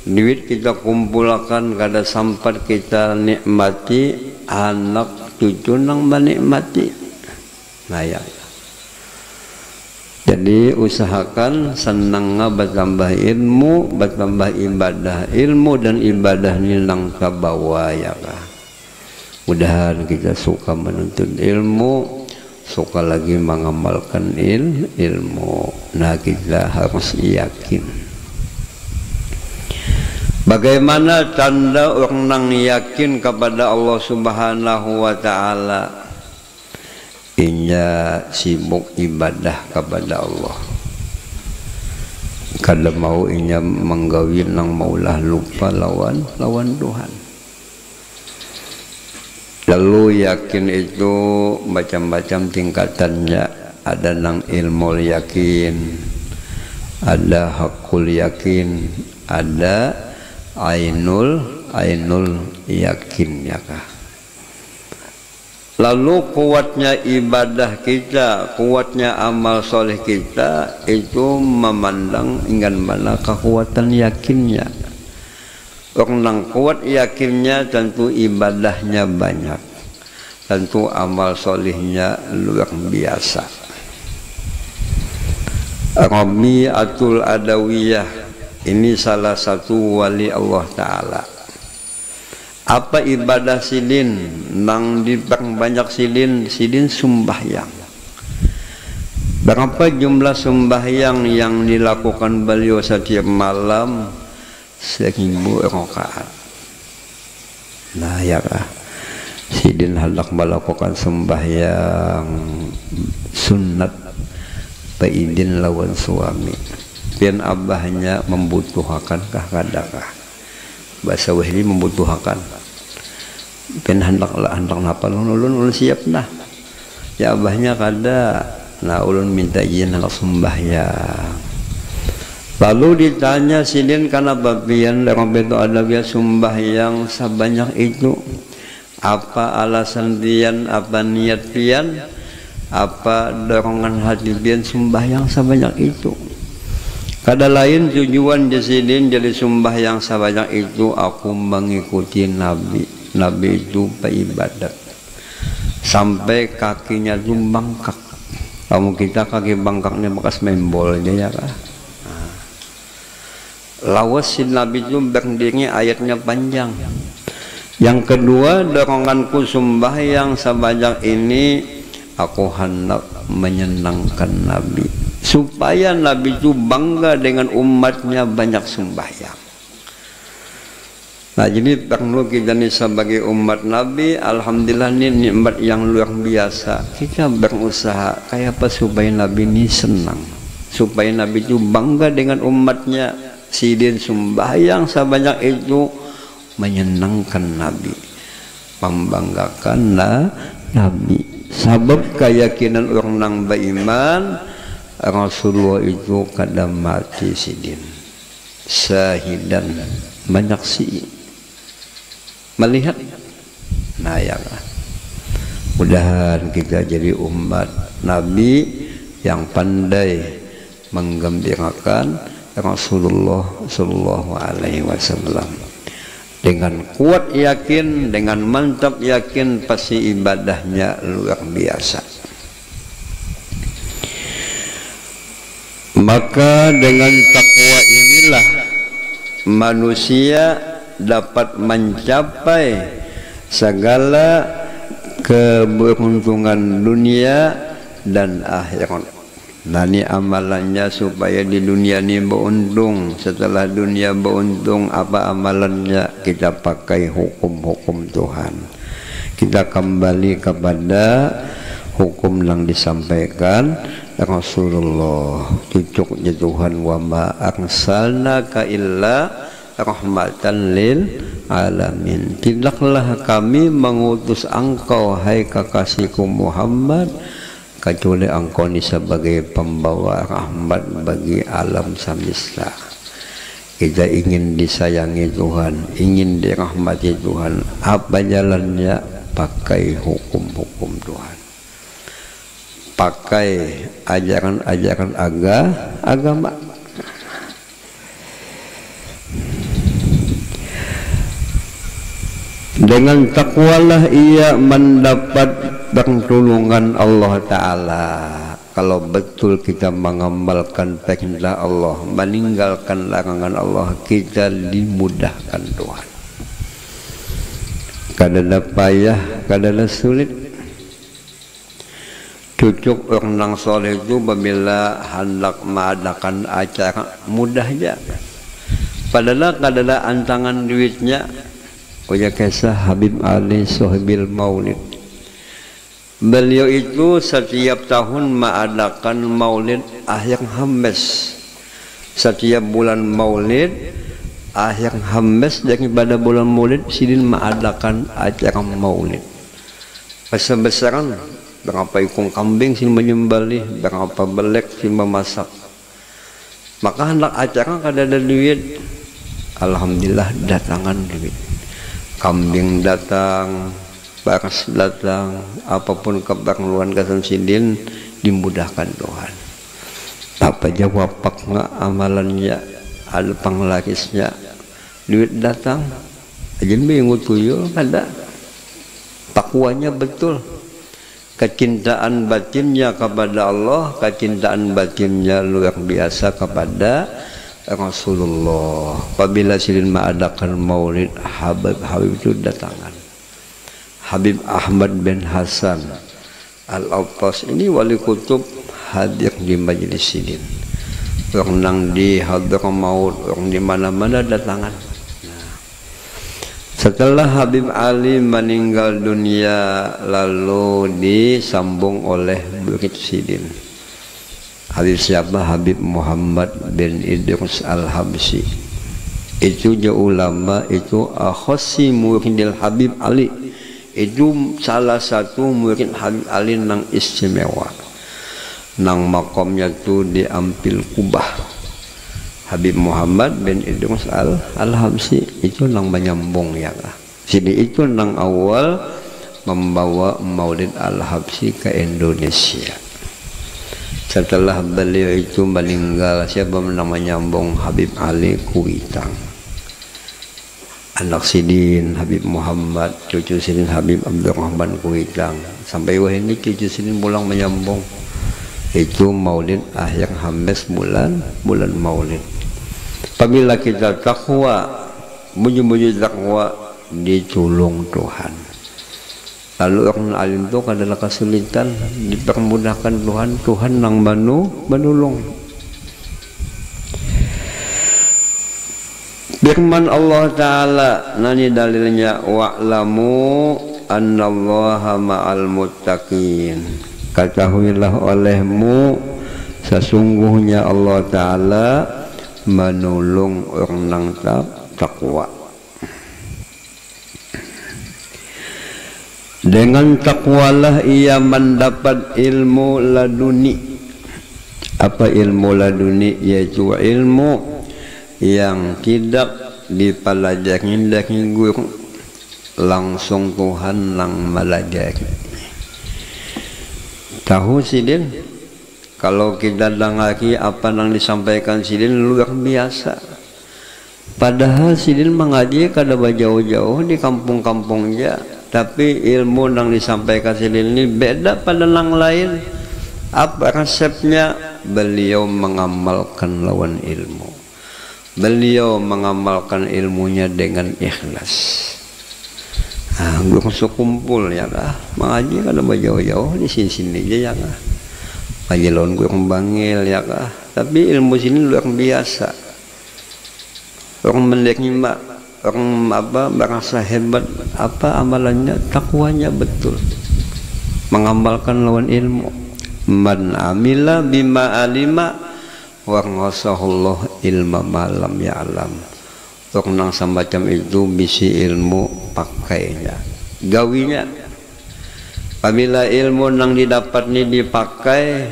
Duit kita kumpulkan kada sampai kita nikmati, anak cucu nang menikmati. Nah ya. Jadi usahakan senang bertambah ilmu, bertambah ibadah. Ilmu dan ibadah ini nang kabawa ya kah. Mudahan kita suka menuntut ilmu, suka lagi mengamalkan ilmu. Nah, kita harus yakin. Bagaimana tanda orang nang yakin kepada Allah Subhanahu wa Ta'ala? Inya sibuk ibadah kepada Allah. Kada mau inya menggawin nang maulah lupa lawan Tuhan. Lalu yakin itu macam-macam tingkatannya. Ada nang ilmu yakin, ada hakul yakin, ada ainul yakin ya kah. Lalu kuatnya ibadah kita, kuatnya amal soleh kita itu memandang ingin mana kekuatan yakinnya. Orang yang kuat yakinnya tentu ibadahnya banyak, tentu amal solehnya luar biasa. Rabi'atul Adawiyah ini salah satu wali Allah Ta'ala. Apa ibadah Sidin? Nang banyak Sidin sembahyang. Berapa jumlah sembahyang yang dilakukan beliau setiap malam? 1000 rakaat. Nah ya kah, Sidin hendak melakukan sembahyang sunat paidin lawan suami. Pian abahnya membutuhkankah kadakah? Bahasa wahli membutuhkan. Pen hendak napa ulun siap nah. Ya abahnya kada. Nah ulun minta izin hendak sembahyang. Lalu ditanya Sidin karena babian Rabi'atul Adawiyah sembahyang sebanyak itu. Apa alasan pian, apa niat pian, apa dorongan hati pian sembahyang sebanyak itu. Kada lain tujuan Sidin jadi sembahyang sebanyak itu, aku mengikuti Nabi. Nabi itu beribadat sampai kakinya itu bangkak. Kamu kita kaki bangkaknya bekas membol aja ya kah. lawas si Nabi itu berdiri ayatnya panjang. Yang kedua, doronganku sembahyang sebanyak ini aku hendak menyenangkan Nabi, supaya Nabi itu bangga dengan umatnya banyak sembahyang. Nah, jadi perlu kita nih sebagai umat Nabi, alhamdulillah ini nikmat yang luar biasa. Kita berusaha kayak apa supaya Nabi ini senang, supaya Nabi itu bangga dengan umatnya. Sidin sembahyang sebanyak itu menyenangkan Nabi, membanggakan Nabi. Sebab keyakinan orang nang beriman Rasulullah itu kadang mati sidin syahidan, menyaksi melihat. Nah ya, mudahan kita jadi umat Nabi yang pandai menggembirakan Rasulullah Sallallahu Alaihi Wasallam. Dengan kuat yakin, dengan mantap yakin, pasti ibadahnya luar biasa. Maka dengan takwa inilah manusia dapat mencapai segala keberuntungan dunia dan akhirat. Nah, ini amalannya supaya di dunia ini beruntung. Setelah dunia beruntung, apa amalannya? Kita pakai hukum-hukum Tuhan. Kita kembali kepada hukum yang disampaikan Rasulullah. Cucuknya Tuhan, wa ma arsalnaka illa rahmatan lil alamin. Tidaklah kami mengutus engkau, hai kekasihku Muhammad, kecuali engkau ini sebagai pembawa rahmat bagi alam semesta. Kita ingin disayangi Tuhan, ingin dirahmati Tuhan. Apa jalannya? Pakai hukum-hukum Tuhan, pakai ajaran-ajaran agama. Dengan takwalah ia mendapat pertolongan Allah Ta'ala. Kalau betul kita mengamalkan perintah Allah, meninggalkan larangan Allah, kita dimudahkan Tuhan. Kadang payah, kadang sulit. Cucuk orang soleh itu apabila hendak mengadakan acara mudah aja. Padahal kadang antangan duitnya. Punya kisah Habib Ali Sohibil Maulid. Beliau itu setiap tahun mengadakan maulid akhir Hamis. Setiap bulan maulid akhir Hamis, daripada bulan maulid sidin mengadakan acara maulid. Besar-besaran, berapa ekor kambing sih menyembelih, berapa belek sih memasak. Maka hendak acara kada ada duit. Alhamdulillah datangan duit. Kambing datang, baras datang, apapun keperluan kasan sidin dimudahkan Tuhan. Apa jawab pakna amalannya, ada panglarisnya, duit datang, aja bingung tuyul ada. Takwanya betul, kecintaan batinnya kepada Allah, kecintaan batinnya luar biasa kepada Rasulullah. Apabila sidin mengadakan maulid, Habib itu datangan. Habib Ahmad bin Hasan Al-Autas ini wali kutub hadir di majelis sidin. Orang di Hadramaut, orang di mana-mana datangan. Nah, setelah Habib Ali meninggal dunia, lalu disambung oleh murid sidin. Habib siapa? Habib Muhammad bin Idris Al-Habsyi. Itu ulama, itu akhasi muridil Habib Ali. Itu salah satu murid Habib Ali nang istimewa. Nang makamnya tu diambil Kubah. Habib Muhammad bin Idris Al-Habsyi itu nang menyambung ya lah. Sini itu nang awal membawa Maulid Al-Habsyi ke Indonesia. Setelah beliau itu meninggal, siapa namanya nyambung? Habib Ali Kuitang, anak sidin Habib Muhammad, cucu sidin Habib Abdurrahman Kuitang. Sampai wah ini cucu sidin pulang menyambung. Itu maulid akhir Hamis, bulan maulid. Apabila kita takwa, muji-muji takwa, ditolong Tuhan. Lalu orang alim itu adalah kesulitan, dipermudahkan Tuhan, Tuhan yang menolong. Firman Allah Ta'ala, nani dalilnya, wa'lamu annallaha ma'al muttaqin. Ketahuilah olehmu, sesungguhnya Allah Ta'ala menolong orang takwa. Dengan takwalah ia mendapat ilmu laduni. Apa ilmu laduni? Yaitu ilmu yang tidak dipelajari dari guru, langsung Tuhan yang melajari. Tahu sidin, kalau kita dengaki apa yang disampaikan sidin luar biasa. Padahal sidin mengaji kada jauh-jauh di kampung-kampungnya, tapi ilmu yang disampaikan sidin ini beda pada yang lain. Apa resepnya? Beliau mengamalkan lawan ilmu. Beliau mengamalkan ilmunya dengan ikhlas. Guru sekumpul ya kah, mengaji kada jauh-jauh di sini aja ya kah. Pajilon gue kembangil ya kah, tapi ilmu sini luar biasa. Orang menerima, orang merasa hebat, apa amalannya, takwanya betul, mengamalkan lawan ilmu. Man amila bima alima wa ngasahullah ilma malam ya'lam. Orang nang semacam itu bisi ilmu pakainya, gawinya. Apabila ilmu nang didapat ni dipakai,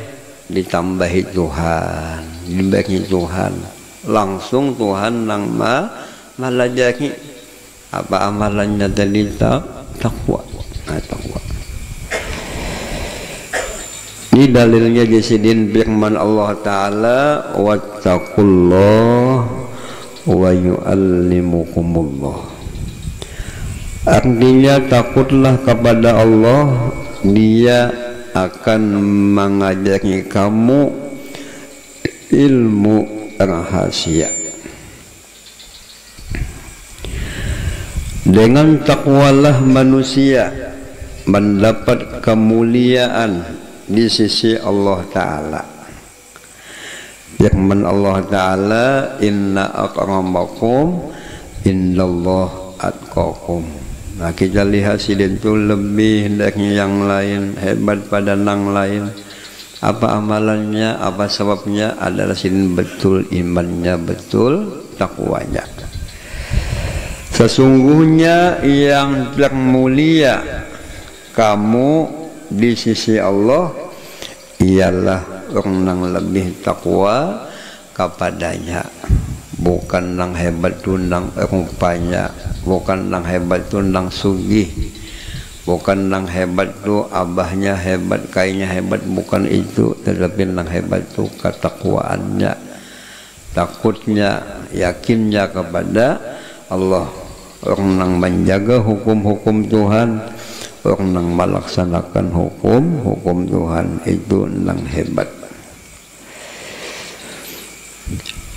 ditambahi Tuhan, dibagi Tuhan, langsung Tuhan nang melajari apa amalannya dari takwa. Takwa. Ini dalilnya jasidin firman Allah Ta'ala, wattaqullah wa yu'allimukumullah. Artinya takutlah kepada Allah, Dia akan mengajari kamu ilmu rahasia. Dengan takwalah manusia mendapat kemuliaan di sisi Allah Ta'ala. Firman Allah Ta'ala, inna akramakum indallah atqakum. Nah, kita lihat sidin itu lebih dari yang lain, hebat pada yang lain. Apa amalannya, apa sebabnya? Adalah sidin betul imannya, betul takwanya. Sesungguhnya yang termulia kamu di sisi Allah ialah orang yang lebih takwa kepadanya. Bukan yang hebat tundang rupanya, bukan yang hebat tundang sugih, bukan yang hebat tu abahnya hebat, kayaknya hebat, bukan itu. Tetapi yang hebat tu ketakwaannya, takutnya, yakinnya kepada Allah. Orang yang menjaga hukum-hukum Tuhan, orang yang melaksanakan hukum Tuhan, itu yang hebat.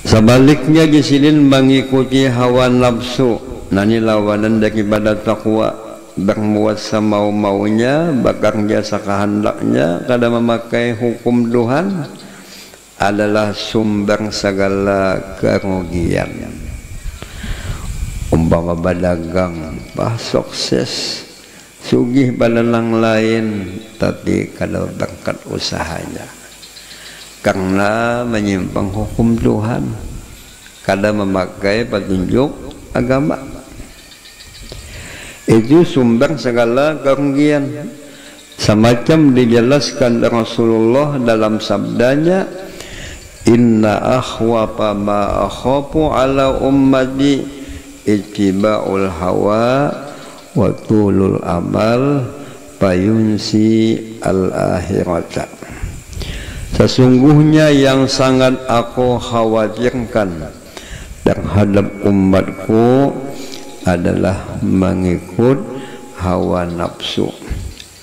Sebaliknya jisilin mengikuti hawa nafsu, nani lawanan daripada takwa, bermuat semau-maunya, bekerja sekehendaknya, kada memakai hukum Tuhan, adalah sumber segala kerugian. Umpama berdagang, sukses, sugih pada yang lain, tapi kada berkat usahanya, karena menyimpang hukum Tuhan, kada memakai petunjuk agama. Itu sumber segala kerugian. Semacam dijelaskan Rasulullah dalam sabdanya, inna akhwafa ma akhafu ala ummati ittiba'ul hawa wa tulul amal payunsi al-akhirata. Sesungguhnya yang sangat aku khawatirkan terhadap umatku adalah mengikut hawa nafsu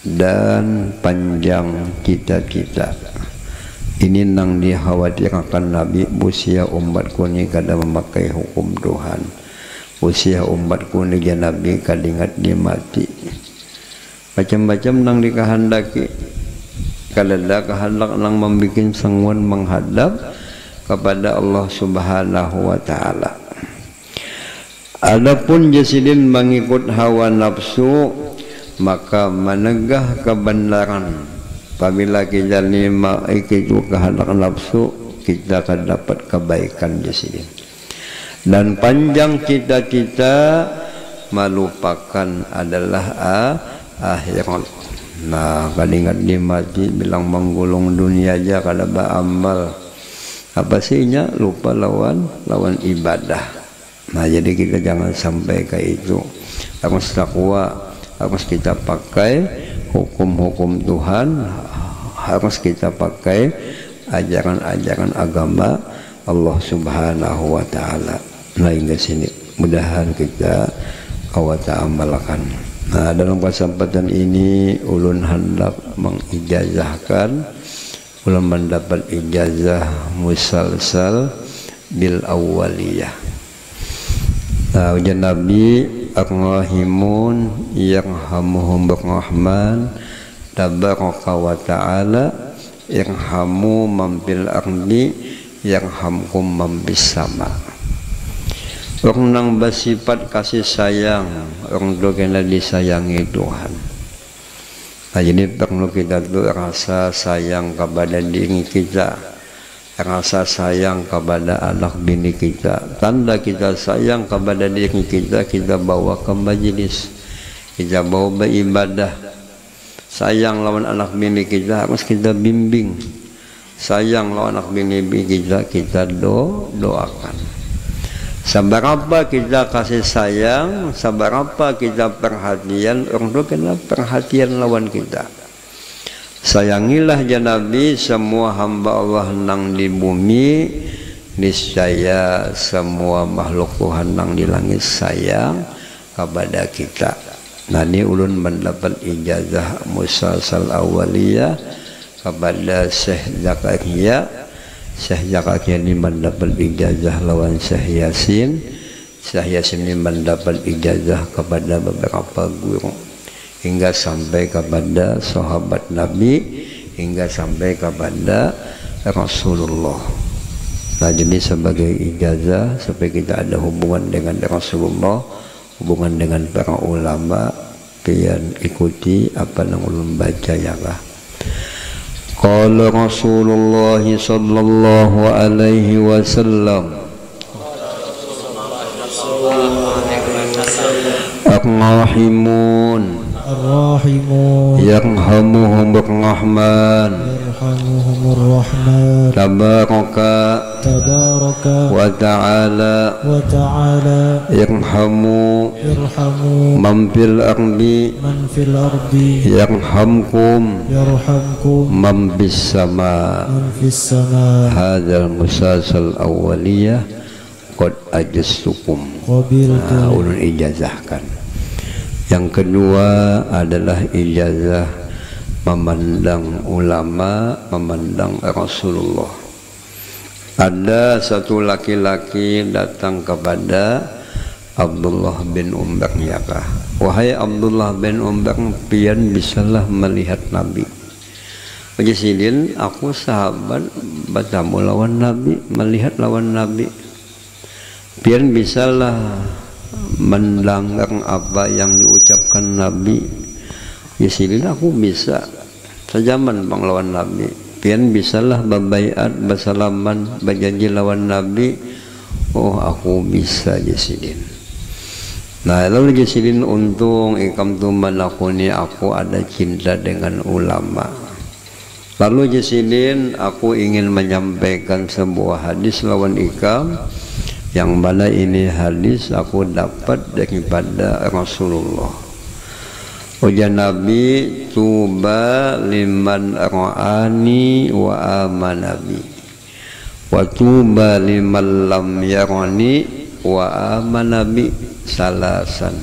dan panjang cita-cita. Ini nang dikhawatirkan Nabi, usia umatku ni kada memakai hukum Tuhan, usia umatku ni ya Nabi kadingat dia mati. Macam-macam nang dikehendaki, kalau ada kehendak nang membikin sangguan menghadap kepada Allah Subhanahu wa Ta'ala. Adapun jasidin mengikut hawa nafsu, maka menegah kebenaran. Apabila kita lima itu kehendak nafsu, kita akan dapat kebaikan jasidin. Dan panjang cita-cita melupakan adalah akhirat. Nah, kadingat dia mati bilang menggulung dunia aja kada beramal. Apa sihnya lupa lawan ibadah. Nah, jadi kita jangan sampai ke itu. Harus takwa, harus kita pakai hukum-hukum Tuhan, harus kita pakai ajaran-ajaran agama Allah Subhanahu wa Ta'ala. Nah, hingga sini mudahan kita awata amalkan. Nah, dalam kesempatan ini ulun hendak mengijazahkan, ulun mendapat ijazah musalsal bil awwaliyah. Nah, ujian Nabi ar-rahimun yarhamuhum rahman tabaraka wa ta'ala irhamu man fil ardi yarhamkum man bis sama. Orang nang bersifat kasih sayang, orang tu kena disayangi Tuhan. Nah, jadi perlu kita tu rasa sayang kepada diri kita, rasa sayang kepada anak bini kita. Tanda kita sayang kepada diri kita, kita bawa ke majlis, kita bawa beribadah. Sayang lawan anak bini kita harus kita bimbing. Sayang lawan anak bini kita, kita doakan. Seberapa kita kasih sayang, seberapa kita perhatian, orang tu kena perhatian lawan kita. Sayangilah ya Nabi semua hamba Allah nang di bumi, niscaya semua makhluk Tuhan nang di langit sayang kepada kita. Nah, ini ulun mendapat ijazah musalsal awaliyah kepada Syekh Zakaria. Syekh Zakaria ini mendapat ijazah lawan Syekh Yasin. Syekh Yasin ini mendapat ijazah kepada beberapa guru, hingga sampai kepada sahabat Nabi, hingga sampai kepada Rasulullah. Nah, jadi sebagai ijazah supaya kita ada hubungan dengan Rasulullah, hubungan dengan para ulama, pian ikuti apa yang ulun baca ya lah. Qala Rasulullah sallallahu alaihi wasallam ar-rahimun yarhamuhumur rahman tabaraka wa ta'ala irhamu man fil ardi yarhamkum man bis sama. Hadzal musalsal awwaliyah qad ajastukum. Nah, ulun ijazahkan. Yang kedua adalah ijazah memandang ulama, memandang Rasulullah. Ada satu laki-laki datang kepada Abdullah bin Umar yakah. Wahai Abdullah bin Umar, pian bisalah melihat Nabi. Pajasidin, aku sahabat bertemu lawan Nabi, melihat lawan Nabi. Pian bisalah mendengar apa yang diucapkan Nabi. Jasidin, aku bisa sejaman bang lawan Nabi. Pian bisalah berbaiat, bersalaman, berjanji lawan Nabi. Oh, aku bisa jasidin. Nah, lalu jasidin untung ikam tu menakuni aku ada cinta dengan ulama. Lalu jasidin aku ingin menyampaikan sebuah hadis lawan ikam, yang mana ini hadis aku dapat daripada Rasulullah. Ujar Nabi, tuba liman ra'ani wa amanabi, wa tuba liman lam yarani wa amanabi. Salasan,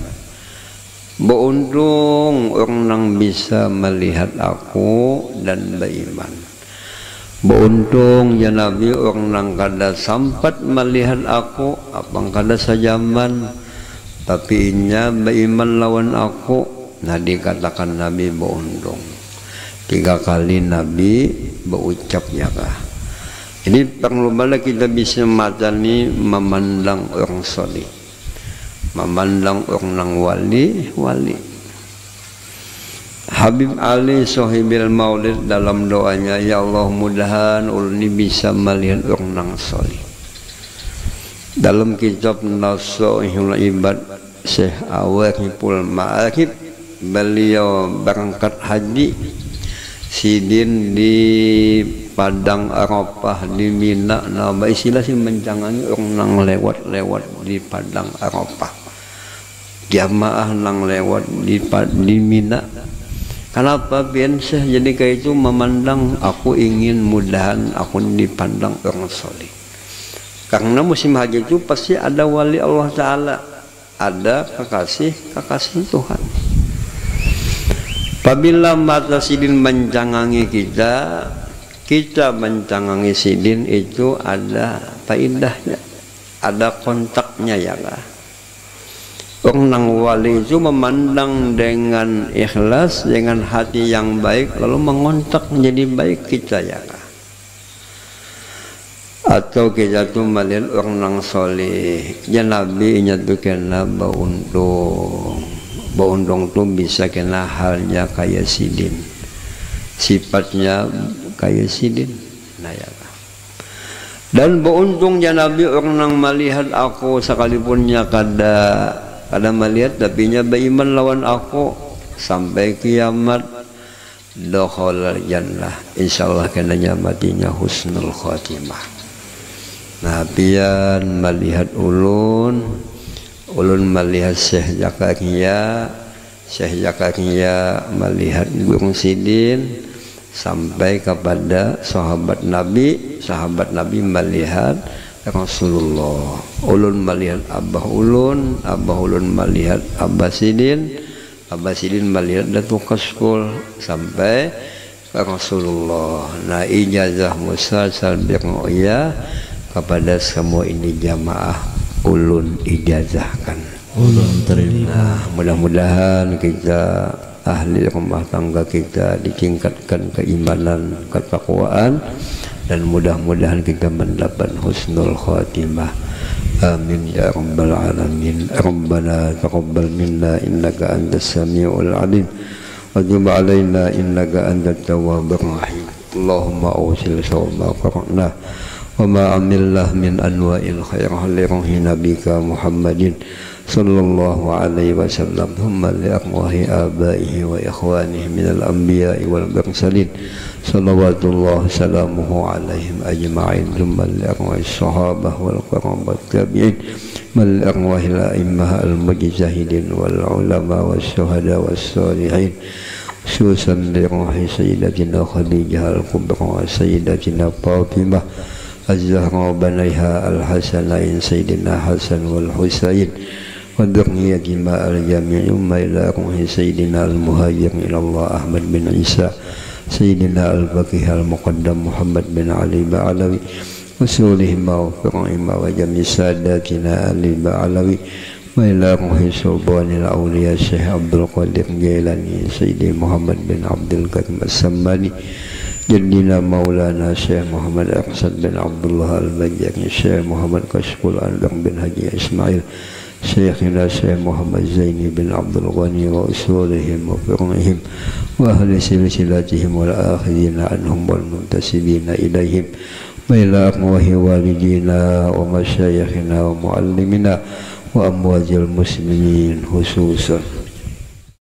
beruntung orang yang bisa melihat aku dan beriman. Beruntung ya Nabi orang nang kada sampat melihat aku abang kada sajaman, tapi inya beriman lawan aku. Nah dikatakan Nabi beruntung. 3 kali Nabi berucap ya kah. Ini perlu bala kita bisa matani memandang orang soleh, memandang orang nang wali. Habib Ali Sohibil Maulid dalam doanya, ya Allah mudahan ulun bisa melihat orang nang soleh. Dalam kitab Nasuhul Ibad Syekh Awaqiful Ma'arif, beliau berangkat haji sidin di Padang Arafah di Mina. Nah istilah sih mencangangi orang nang lewat di Padang Arafah, jamaah nang lewat di Mina. Kenapa biasa jadi kayak itu memandang aku ingin mudahan aku dipandang orang soleh. Karena musim haji itu pasti ada wali Allah Ta'ala, ada kekasih Tuhan. Apabila mata sidin mencangangi kita mencangangi sidin itu ada faedahnya, ada kontaknya ya lah. Orang nang wali itu memandang dengan ikhlas, dengan hati yang baik, lalu mengontak menjadi baik kita ya kah? Atau kita tuh melihat orang nang soleh, ya Nabi nyatu kena baundong tuh bisa kena halnya kayak sidin, sifatnya kayak sidin, nah ya kah? Dan beruntung ya Nabi orang nang melihat aku sekalipunnya kada melihat tapi nya beriman lawan aku sampai kiamat, dokhol jannah insyaallah kena matinya husnul khotimah. Nah pian melihat ulun melihat Syekh Zakaria melihat Gung Sidin sampai kepada sahabat Nabi melihat Rasulullah. Ulun melihat abah ulun melihat Abah Sidin melihat Datuk Kaskul sampai ke Rasulullah. Nah ijazah Musa salbiqoya kepada semua ini jamaah ulun ijazahkan. Ulun terima. Nah mudah-mudahan kita ahli rumah tangga kita ditingkatkan keimanan, ketakwaan, dan mudah-mudahan kita mendapat husnul khatimah. Amin ya rabbal alamin. Rabbana taqabbal minna innaka antas samiul alim wa tub alaina innaka antat tawwabur rahim. Allahumma awsil sawma qara'na wa ma amillah min anwa'il khairah li ruhi nabika Muhammadin sallallahu alaihi wasallam, thumma li aqwahi abaihi wa ikhwanihi minal anbiya'i wal mursalin salawatullah salamuhu alaihim ajma'in, thumma li aqwahi sahabah wal qarabat tabi'in mal aqwahi la'immah al mujtahidin wal ulama was syuhada was salihin, khususan li ruhi sayyidatina Khadijah al kubra wa sayyidatina Fatimah az-Zahra banaiha al-Hasanain sayyidina Hasan wal Husain wa dhurriyyatihima al-jami'u ma ila ruhi sayyidina al-muhajir ila Allah Ahmad bin Isa sayyidina al-Baqih al-Muqaddam Muhammad bin Ali Ba'alawi usulihima wa fir'ihima wa jami' sadatina Ali Ba'alawi wa ila ruhi sulbanil awliya Syekh Abdul Qadir Jailani sayyidi Muhammad bin Abdul Karim as-Sammani Jaddina Maulana Syekh Muhammad Aqsad bin Abdullah Al-Bajjari Syekh Muhammad Kashful Anwar bin Haji Ismail Syekhina Syekh Muhammad Zaini bin Abdul Ghani wa usulihim wa fir'ihim wa ahli silsilatihim wal akhirina anhum wal muntasibina ilaihim wa ila aqwahi walidina wa masyayikhina wa muallimina wa amwajil muslimin khususan.